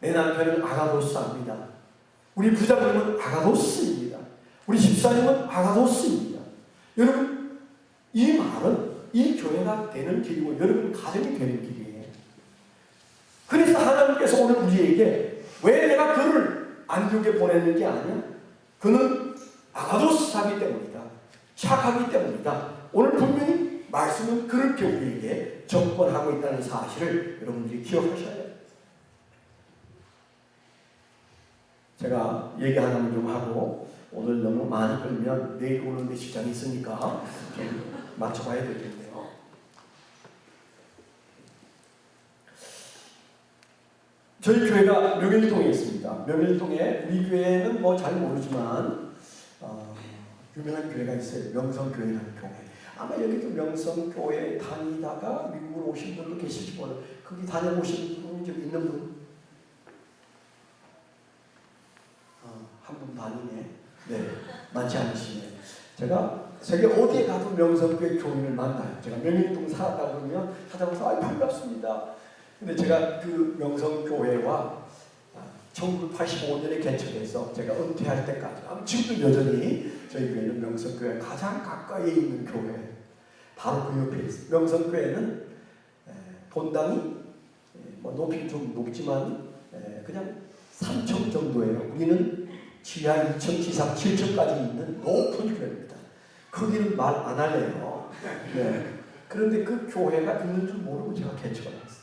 내 남편은 아가도스입니다. 우리 부장님은 아가도스입니다. 우리 집사님은 아가도스입니다. 여러분 이 말은 이 교회가 되는 길이고 여러분 가정이 되는 길이에요. 그래서 하나님께서 오늘 우리에게 왜 내가 그를 안디옥에 보내는 게 아니야? 그는 아가도스하기 때문이다. 착하기 때문이다. 오늘 분명히 말씀은 그렇게 우리에게 접근하고 있다는 사실을 여러분들이 기억하셔야 돼요. 제가 얘기 하나만 좀 하고 오늘 너무 많이 끌면 내일 오는데 시장이 있으니까 좀 맞춰봐야 될 텐데요. 저희 교회가 명일동에 있습니다. 명일동에 우리 교회는 뭐 잘 모르지만 유명한 교회가 있어요. 명성교회라는 교회. 아마 여기도 명성교회 다니다가 미국으로 오신 분도 계실지 몰라요. 거기 다녀보신 분 좀 있는 분? 한 분 반이네. 네, 많지 않으시네. 제가 세계 어디에 가도 명성교회 교인을 만나요. 제가 명일동 살았다 그러면 찾아가서 반갑습니다. 근데 제가 그 명성교회와 1985년에 개척해서 제가 은퇴할 때까지 지금도 여전히 저희 교회는 명성교회 가장 가까이에 있는 교회 바로 그 옆에 있어요. 명성교회는 본당이 뭐 높이 좀 높지만 그냥 3층 정도예요. 우리는 지하 2층, 지상 7층까지 있는 높은 교회입니다. 거기는 말 안 할래요. 네. 그런데 그 교회가 있는 줄 모르고 제가 개척을 했어요.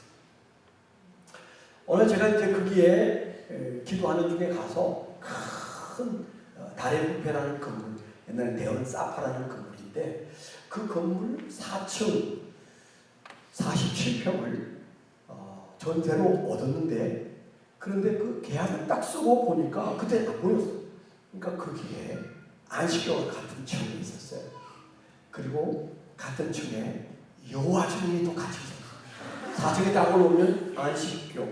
오늘 제가 이제 거기에 기도하는 중에 가서 큰 달의 뷔페라는 건물, 옛날에 대원 사파라는 건물인데 그 건물 4층 47평을 전세로 얻었는데 그런데 그 계약을 딱 쓰고 보니까 그때 안 보였어요. 그러니까 거기에 안식교가 같은 층에 있었어요. 그리고 같은 층에 여호와 증인이 같이 있었어요. 4층에 딱 올라오면 안식교,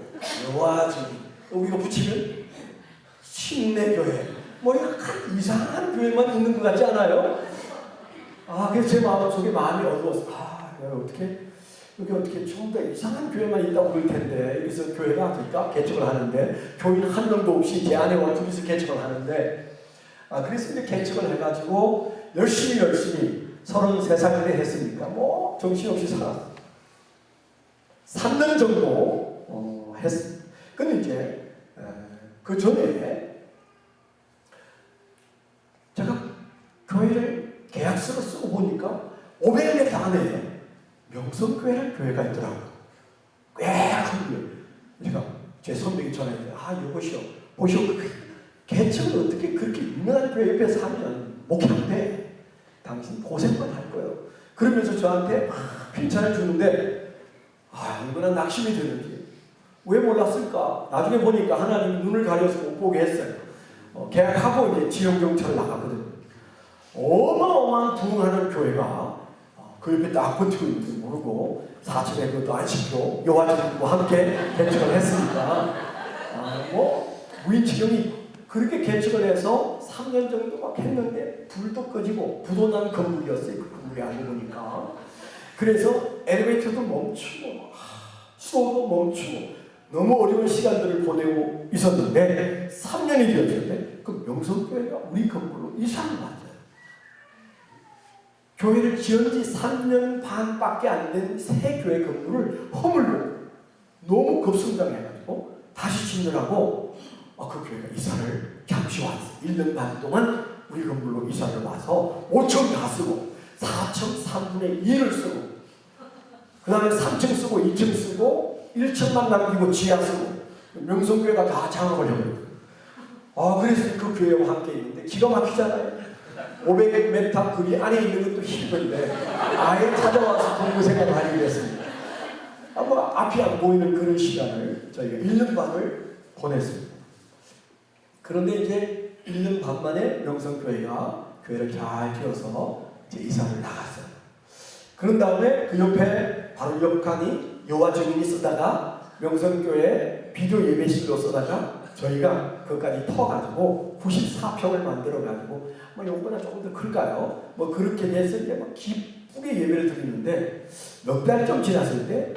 여호와 증인, 우리가 붙이면 침례교회, 뭐 약간 이상한 교회만 있는 것 같지 않아요? 그래서 제 마음속에 마음이 어두웠어. 여기 어떻게 전부 다 이상한 교회만 있다고 그럴 텐데 여기서 교회가 될까? 개척을 하는데 교인 한 명도 없이 제 아내와 둘이서 개척을 하는데 그래서 이제 개척을 해가지고 열심히 33살 때 했으니까 뭐 정신없이 살았어. 3년 정도 했습니다. 근데 이제 그 전에 제가 교회를 계약서를 쓰고 보니까 500m 안에 명성교회라는 교회가 있더라고요. 꽤 큰 교회. 제가 제 선배에게 전화했는데 여보시오, 보시오, 개척을 어떻게 그렇게 유명한 교회 옆에 사면 목회한테 당신 고생만 할 거예요. 그러면서 저한테 핀찬을 주는데 얼마나 낙심이 되는지 왜 몰랐을까? 나중에 보니까 하나님 눈을 가려서 못 보게 했어요. 계약하고 이제 지역경찰을 나갔거든요. 어마어마한 부흥하는 교회가 그 옆에 딱 버티고 있는 줄 모르고 4층에 그것도 안식교 여호와님과 함께 개척을 했으니까 무인치경이 그렇게 개척을 해서 3년 정도 막 했는데 불도 꺼지고 부도 난 건물이었어요. 그 건물이 알고 보니까. 그래서 엘리베이터도 멈추고 수도도 멈추고 너무 어려운 시간들을 보내고 있었는데 3년이 되었는데 그 명성교회가 우리 건물로 이사를 왔어요. 교회를 지은 지 3년 반밖에 안 된 새 교회 건물을 허물고 너무 급성장해가지고 다시 짓느라고 그 교회가 이사를 잠시 왔어. 1년 반 동안 우리 건물로 이사를 와서 5층 다 쓰고 4층 3분의 2를 쓰고 그 다음에 3층 쓰고 2층 쓰고 1층만 남기고 지하 쓰고 명성교회가 다 장악을 해버렸어요. 그래서 그 교회와 함께 있는데 기가 막히잖아요. 500m 거기 안에 있는 것도 힘든데 아예 찾아와서 공부 생활하기로 했습니다. 앞이 안 보이는 그런 시간을 저희가 1년 반을 보냈습니다. 그런데 이제 1년 반 만에 명성교회가 교회를 잘 지어서 이제 이사를 나갔어요. 그런 다음에 그 옆에 바로 옆칸이 여호와 증인이 쓰다가 명성교회 비디오 예배실로 쓰다가 저희가 그것까지 터가지고 94평을 만들어가지고 요거보다 조금 더 클까요? 그렇게 돼서 이제 기쁘게 예배를 드리는데 몇 달쯤 지났을 때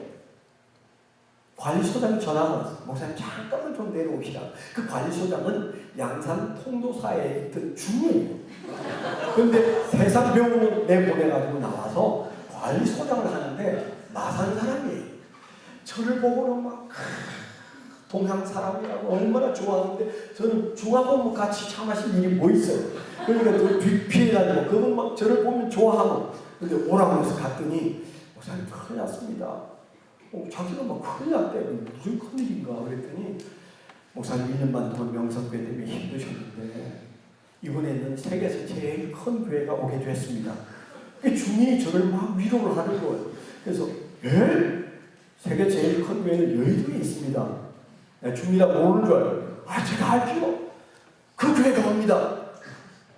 관리소장이 전화가 왔어요. 목사님 잠깐만 좀 내려오시라. 그 관리소장은 양산 통도사에 있던 중이에요. 그런데 세상병원을 내보내가지고 나와서 관리소장을 하는데 마산 사람이에요. 저를 보고는 막 동양 사람이라고 얼마나 좋아하는데 저는 중화공부 같이 참하실 일이 뭐 있어요. 그러니까 또 피해가지고 그분 막 저를 보면 좋아하고 근데 오라고 해서 갔더니 목사님 큰일 났습니다. 자기가 막 큰일 났대. 무슨 큰일인가 그랬더니 목사님 1년 반 동안 명성교회 때문에 힘드셨는데 이번에는 세계에서 제일 큰 교회가 오게 됐습니다. 중인이 저를 막 위로를 하는 거예요. 그래서 세계 제일 큰 교회는 여의도에 있습니다. 중이라고 모르는 줄 알아요. 제가 알죠. 그 교회가 옵니다.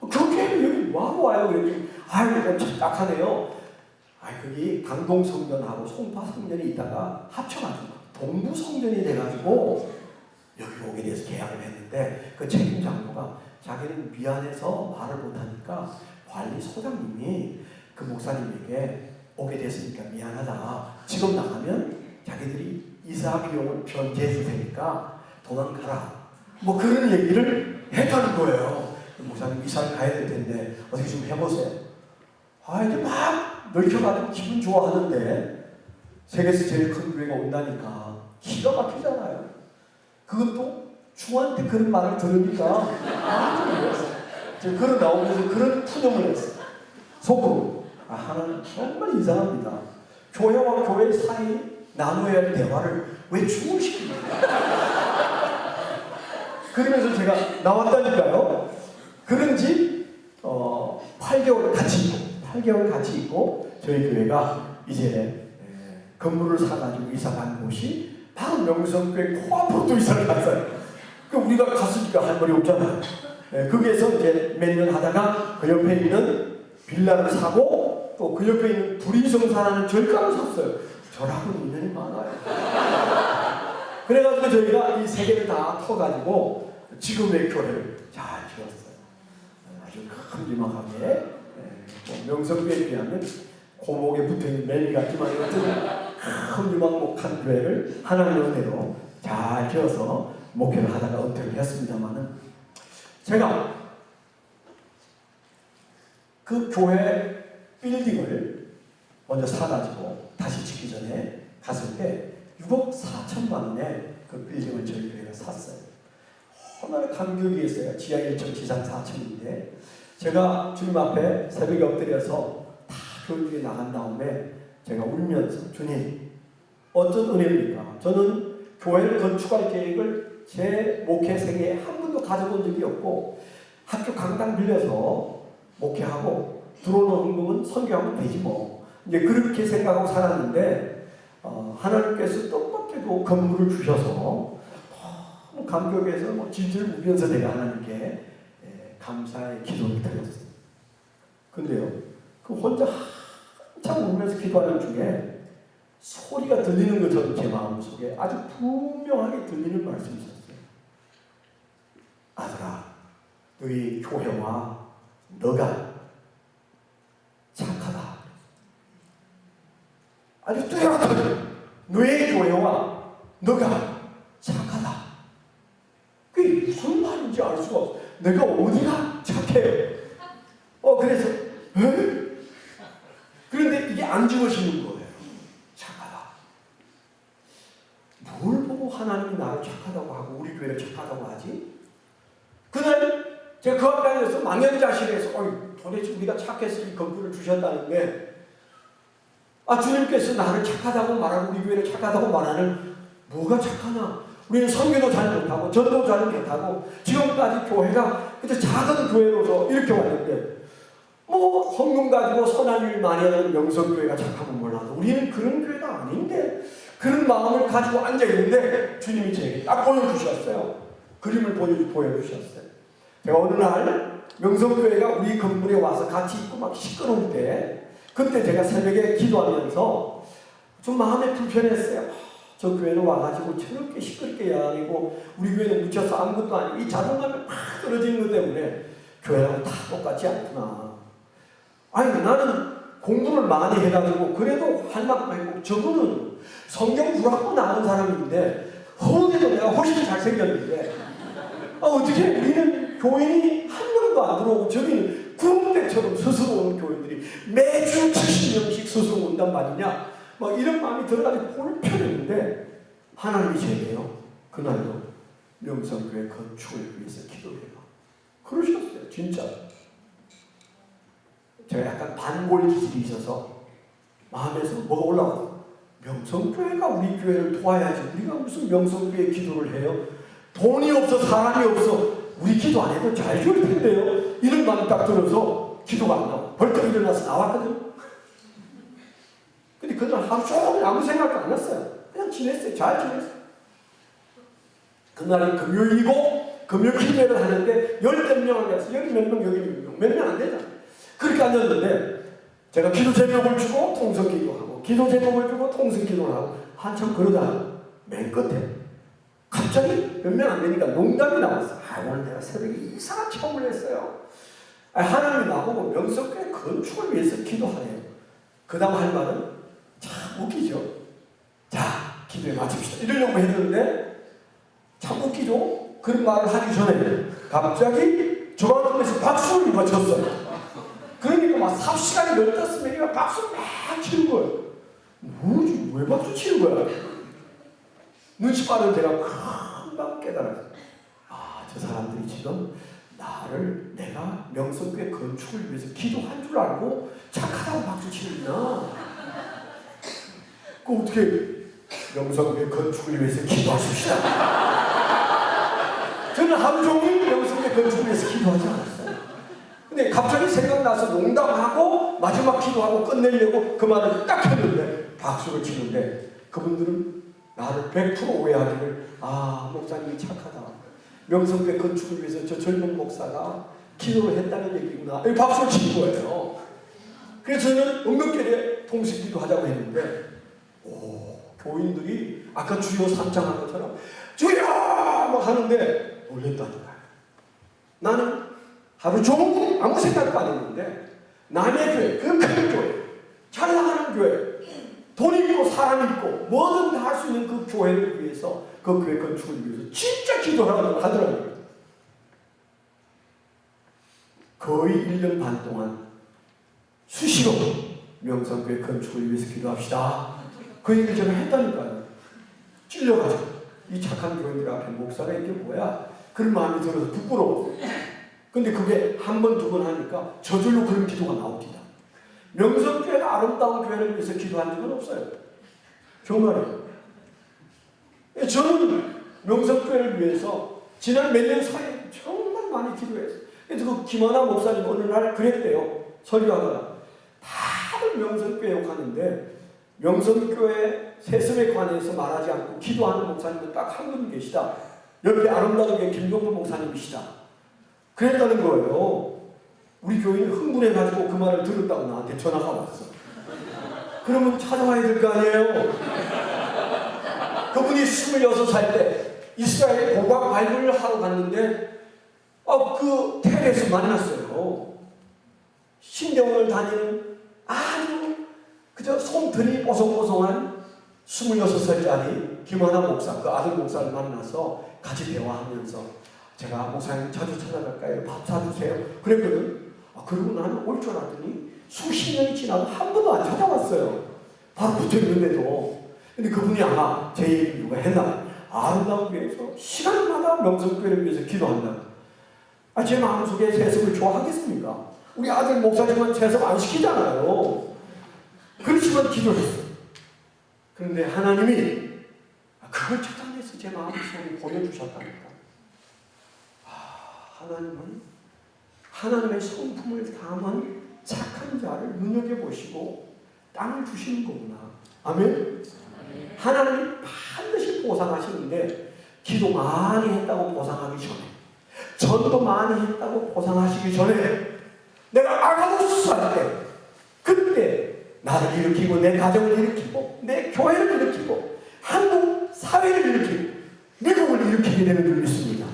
그 교회는 여기 와요. 그랬더니 참 딱하네요. 거기 강동성전하고 송파성전이 있다가 합쳐가지고 동부성전이 돼가지고 여기로 오게 돼서 계약을 했는데 그 책임장로가 자기는 미안해서 말을 못하니까 관리소장님이 그 목사님에게 오게 됐으니까 미안하다. 지금 나가면 자기들이 이사 비용을 변제해 줄 테니까 도망가라. 그런 얘기를 했다는 거예요. 목사님 이사를 가야 될 텐데 어떻게 좀 해보세요. 이제 막 넓혀가지고 기분 좋아하는데 세계에서 제일 큰 교회가 온다니까 기가 막히잖아요. 그것도 중한테 그런 말을 들으니까 제가 걸어 나오면서 그런 푸념을 했어요. 속으로 하나님 정말 이상합니다. 교회와 교회 사이 나눠야 할 대화를 왜 중얼시킵니까? 그러면서 제가 나왔다니까요. 그런지 8개월 같이 있고 저희 교회가 이제 건물을 사가지고 이사 간 곳이 바로 명성교회 코앞으로 또 이사를 갔어요. 우리가 갔으니까 할 말이 없잖아요. 거기에서 이제 몇 년 하다가 그 옆에 있는 빌라를 사고 또 그 옆에 있는 불인성사라는 절가를 샀어요. 저랑은 인연이 많아요. 그래가지고 저희가 이 세 개를 다 터가지고 지금의 교회를 잘 지었어요. 아주 큼지막하게 명성교회에 비하면 고목에 붙어있는 멜리 같지만 큰 유망목한 교회를 하나님의 은혜로 잘 지어서 목회를 하다가 은퇴를 했습니다만은 제가 그 교회 빌딩을 먼저 사가지고 다시 짓기 전에 갔을 때 6억 4천만 원에 그 빌딩을 저희 교회가 샀어요. 얼마나 감격이 있어요. 지하 1층, 지상 4층인데 제가 주님 앞에 새벽에 엎드려서 다 교육에 나간 다음에 제가 울면서 주님 어떤 은혜입니까? 저는 교회를 건축할 계획을 제 목회 생애에 한 번도 가져본 적이 없고 학교 강당 빌려서 목회하고 들어오는 헌금은 선교하면 되지 뭐 이제 그렇게 생각하고 살았는데 하나님께서 뜻밖에도 건물을 주셔서 너무 감격해서 질질 울면서 내가 하나님께 감사의 기도를 드렸어요. 근데요, 그 혼자 한참 울면서 기도하는 중에 소리가 들리는 것처럼 제 마음속에 아주 분명하게 들리는 말씀이 있었어요. 아들아, 너희 교회와 너가 착하다. 아주 뚜렷하게 너의 교회와 너가 착하다. 그게 무슨 말인지 알 수가 없어. 내가 어디가 착해? 그래서 그런데 이게 안 지워지는 거예요. 착하다. 나를 착하다고 하고 우리 교회를 착하다고 하지? 그날 제가 그 앞에 앉아서 망연자실해서 도대체 우리가 착해서 이 건물을 주셨다는데 주님께서 나를 착하다고 말하고 우리 교회를 착하다고 말하는 뭐가 착하나? 우리는 선교도 잘 못하고 전도 잘 못하고 지금까지 교회가 그저 작은 교회로서 이렇게 왔는데 헌금 가지고 선한 일 많이 하는 명성교회가 착하면 몰라도 우리는 그런 교회가 아닌데 그런 마음을 가지고 앉아있는데 주님이 제게 딱 보여주셨어요. 그림을 보여주셨어요. 제가 어느 날 명성교회가 우리 건물에 와서 같이 있고 막 시끄러울 때 그때 제가 새벽에 기도하면서 좀 마음이 불편했어요. 저 교회는 와가지고 저렇게 시끄럽게 야단이고 우리 교회는 묻혀서 아무것도 아니고 이 자존감이 팍 떨어지는 것 때문에 교회랑 다 똑같지 않구나. 나는 공부를 많이 해가지고 그래도 할 만큼 했고 저분은 성경 불학고 나온 사람인데 허우대도 내가 훨씬 잘생겼는데 어떻게 우리는 교인이 한 명도 안 들어오고 저기는 구름대처럼 스스로 오는 교인들이 매주 70명씩 스스로 온단 말이냐 이런 마음이 들어가지고 불편했는데 하나님이 제게요 그날도 명성교회 건축을 위해서 기도해요. 그러셨어요. 진짜 제가 약간 반골 기질이 있어서 마음에서 뭐가 올라와요. 명성교회가 우리 교회를 도와야지 우리가 무슨 명성교회 기도를 해요. 돈이 없어 사람이 없어 우리 기도 안 해도 잘 될 텐데요. 이런 마음이 딱 들어서 기도가 안 나와. 벌떡 일어나서 나왔거든. 근데 그날 하루 종일 아무 생각도 안 났어요. 그냥 지냈어요. 잘 지냈어요. 그날이 금요일이고 금요일 기도를 하는데 10명 앉았어요. 여기 몇 명, 여기 몇 명 안 되잖아요. 그렇게 앉았는데 제가 기도 제목을 주고 통성 기도하고 기도 제목을 주고 통성 기도를 하고 한참 그러다가 맨 끝에 갑자기 몇 명 안 되니까 농담이 나왔어. 오늘 내가 새벽에 이상한 체험을 했어요. 하나님이 나보고 명성교회 건축을 위해서 기도하래요. 그 다음 할 말은 참 웃기죠. 자, 기도에 마칩시다. 이러려고 했는데 참 웃기죠. 그런 말을 하기 전에 갑자기 조방통에서 박수를 맞췄어요. 그러니까 막 3시간이 넘었으면 박수를 막 치는 거예요. 뭐지? 왜 박수 치는 거야? 눈치 빠른 제가 금방 깨달았어요. 저 사람들이 지금 내가 명성교회 건축을 위해서 기도한 줄 알고 착하다고 박수 치는구나. 그 어떻게 명성교회 건축을 위해서 기도하십시다. 저는 하루 종일 명성교회 건축을 위해서 기도하지 않았어요. 근데 갑자기 생각나서 농담하고 마지막 기도하고 끝내려고 그 말을 딱 했는데 박수를 치는데 그분들은 나를 100% 오해하기를 목사님이 착하다. 명성교회 건축을 위해서 저 젊은 목사가 기도를 했다는 얘기구나. 이렇게 박수를 친 거예요. 그래서 저는 은근결에 통식기도 하자고 했는데 교인들이 아까 주여 삼창한 것처럼 주여! 막 하는데 놀랬다니까요. 나는 하루 종일 아무 생각도 안 했는데 남의 교회, 그 큰 교회, 잘 나가는 교회, 돈 있고 사람 있고 뭐든 다 할 수 있는 그 교회를 위해서 그 교회 건축을 위해서 진짜 기도하라고 하더라고요. 거의 1년 반 동안 수시로 명성교회 건축을 위해서 기도합시다. 그 얘기를 제가 했다니까요. 찔려가지고 이 착한 교인들 앞에 목사가 이게 뭐야? 그런 마음이 들어서 부끄러워. 근데 그게 한 번, 두 번 하니까 저절로 그런 기도가 나옵니다. 명성교회가 아름다운 교회를 위해서 기도한 적은 없어요. 정말요. 저는 명성교회를 위해서 지난 몇 년 사이에 정말 많이 기도했어요. 그래서 그 김하나 목사님 어느 날 그랬대요. 설교하다가 다들 명성교회 욕하는데 명성교회 세습에 관해서 말하지 않고 기도하는 목사님은 딱 한 분 계시다. 옆에 아름다운 게 김동근 목사님이시다. 그랬다는 거예요. 우리 교인이 흥분해가지고 그 말을 들었다고 나한테 전화가 왔어. 그러면 찾아와야 될 거 아니에요. 그분이 26살 때 이스라엘 고각 발굴을 하러 갔는데 그 텔에서 만났어요. 신경을 다니는 아주 그저 손들이 뽀송뽀송한 26살짜리 김하나 목사, 그 아들 목사를 만나서 같이 대화하면서 제가 목사님 자주 찾아갈까요? 밥 사주세요. 그랬거든. 그러고 나는 올 줄 알았더니 수십 년이 지나도 한 번도 안 찾아왔어요. 바로 붙어있는데도. 근데 그분이 아마 제 얘기를 누가 했나? 아름다운 교회에서 시간마다 명성교회를 위해서 기도한다. 제 마음속에 세습을 좋아하겠습니까? 우리 아들 목사님은 세습 안 시키잖아요. 그렇지만 기도했어요. 그런데 하나님이 그걸 찾아내서 제 마음속에 보여주셨다니까. 하나님은 하나님의 성품을 담은 착한 자를 눈여겨보시고 땅을 주시는 거구나. 아멘? 하나님이 반드시 보상하시는데 기도 많이 했다고 보상하기 전에, 전도 많이 했다고 보상하시기 전에, 내가 아가도스 할 때, 그때 나를 일으키고 내 가정을 일으키고 내 교회를 일으키고 한국 사회를 일으키고 미국을 일으키게 되는 줄 믿습니다.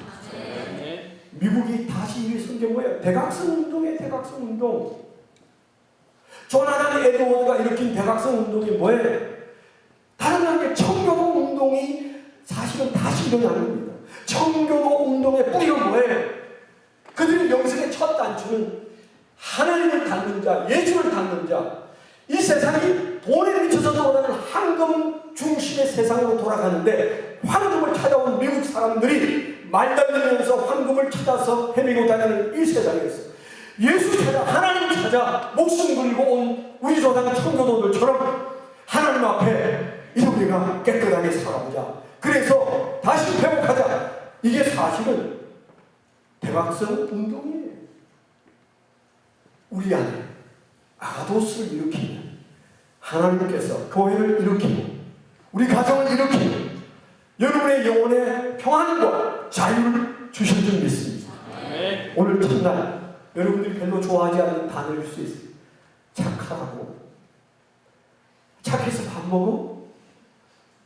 미국이 다시 일으킨 게 뭐예요? 대각성 운동이에요. 대각성 운동. 조나단 에드워드가 일으킨 대각성 운동이 뭐예요? 다른 말로 청교도 운동이 사실은 다시 일어나는 겁니다. 청교도 운동의 뿌리가 뭐예요? 그들의 영성의 첫 단추는 하나님을 닮는 자, 예수를 닮는 자. 이 세상이 돈에 미쳐서 돌아가는 황금 중심의 세상으로 돌아가는데, 황금을 찾아온 미국 사람들이 말달리면서 황금을 찾아서 헤매고 다니는 이 세상에서 예수 찾아, 하나님 찾아 목숨 걸고 온 우리 조상 청교도들처럼 하나님 앞에 이 우리가 깨끗하게 살아보자. 그래서 다시 회복하자. 이게 사실은 대각성 운동이에요. 우리 안에 아가도스를 일으키는 하나님께서 교회를 일으키고 우리 가정을 일으키고 여러분의 영혼의 평안과 자유를 주실 줄 믿습니다. 오늘 첫날 여러분들이 별로 좋아하지 않는 단어일 수 있어요. 착하라고. 착해서 밥 먹어?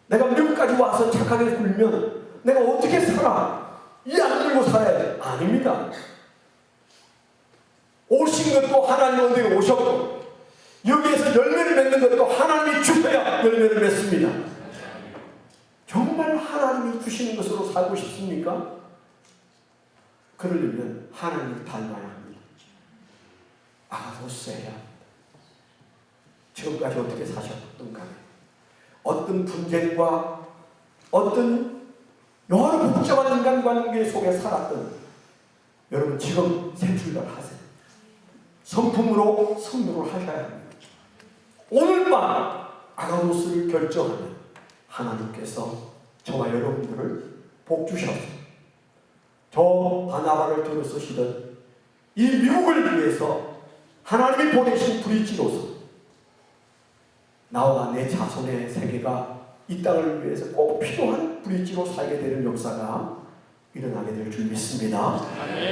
내가 미국까지 와서 착하게 굴면 내가 어떻게 살아? 이 안 들고 살아야 돼. 아닙니다. 오신 것도 하나님 어디에 오셨고 여기에서 열매를 맺는 것도 하나님이 주셔야 열매를 맺습니다. 정말 하나님이 주시는 것으로 살고 싶습니까? 그러려면 하나님을 닮아야 합니다. 아가도스해야 합니다. 지금까지 어떻게 사셨던 간에 어떤 분쟁과 어떤 여러 복잡한 인간관계 속에 살았던 여러분 지금 새 출발하세요. 성품으로 성도를 하셔야 합니다. 오늘 밤 아가도스를 결정하면 하나님께서 저와 여러분들을 복 주셔서 저 바나바를 들어 쓰시던 이 미국을 위해서 하나님이 보내신 브릿지로서 나와 내 자손의 세계가 이 땅을 위해서 꼭 필요한 브릿지로 살게 되는 역사가 일어나게 될 줄 믿습니다.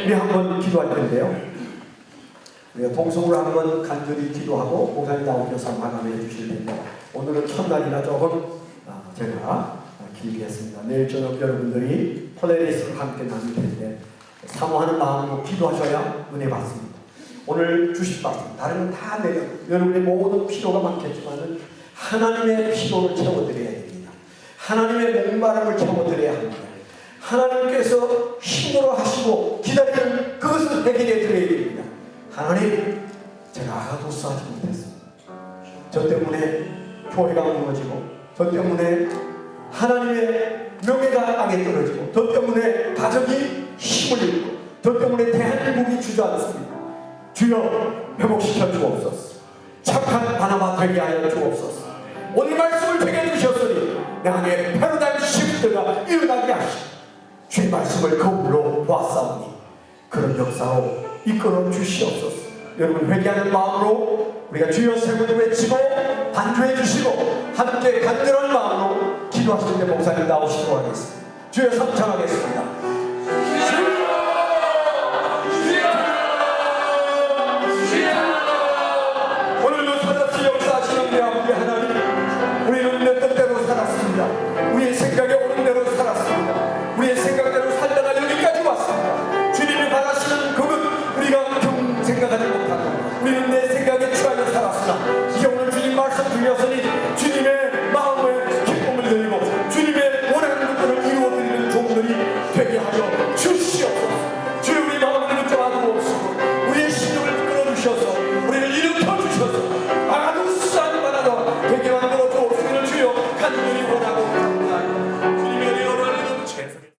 우리 한번 기도할 텐데요. 우리가 동성으로 한번 간절히 기도하고 목사님 나오셔서 마감해 주실 텐데 오늘은 첫날이라 조금 제가 길게 했습니다. 내일 저녁 여러분들이 폴레리스를 함께 나눌 텐데 사모하는 마음으로 기도하셔야 은혜 받습니다. 오늘 주실 말씀 다른 건 다 내려 여러분의 모든 필요가 많겠지만 하나님의 필요를 채워드려야 됩니다. 하나님의 목마름을 채워드려야 합니다. 하나님께서 힘으로 하시고 기다리는 그것을 해결해 드려야 됩니다. 하나님, 제가 아가도스 하지 못했습니다. 저 때문에 교회가 무너지고 저 때문에 하나님의 명예가 땅에 떨어지고 저 때문에 가정이 힘을 잃고 저 때문에 대한민국이 주저앉습니다. 주여 회복시켜 주옵소서. 착한 바나바 되게 하여 주옵소서. 오늘 말씀을 되게 주셨으니 내 안에 패러다임 시프트가 일어나게 하시고 주의 말씀을 거울로 보았사오니 그런 역사로 이끌어 주시옵소서. 여러분 회개하는 마음으로 우리가 주여 세 번 외치고 반주해 주시고 함께 간절한 마음으로 기도하실 때 목사님 나오시도록 하겠습니다. 주여 삼창하겠습니다. 오늘도 살았지 역사하시는 내 아버지 하나님, 우리는 내 뜻대로 살았습니다. 우리의 생각에 옳은 대로 살았습니다. 우리의 생각대로 살다가 여기까지 왔습니다. 주님이 바라시는 그것 우리가 생각하지 못하고 우리는 내 생각에 취하여 살았으나 이제 오늘 주님 말씀 들렸으니 주님의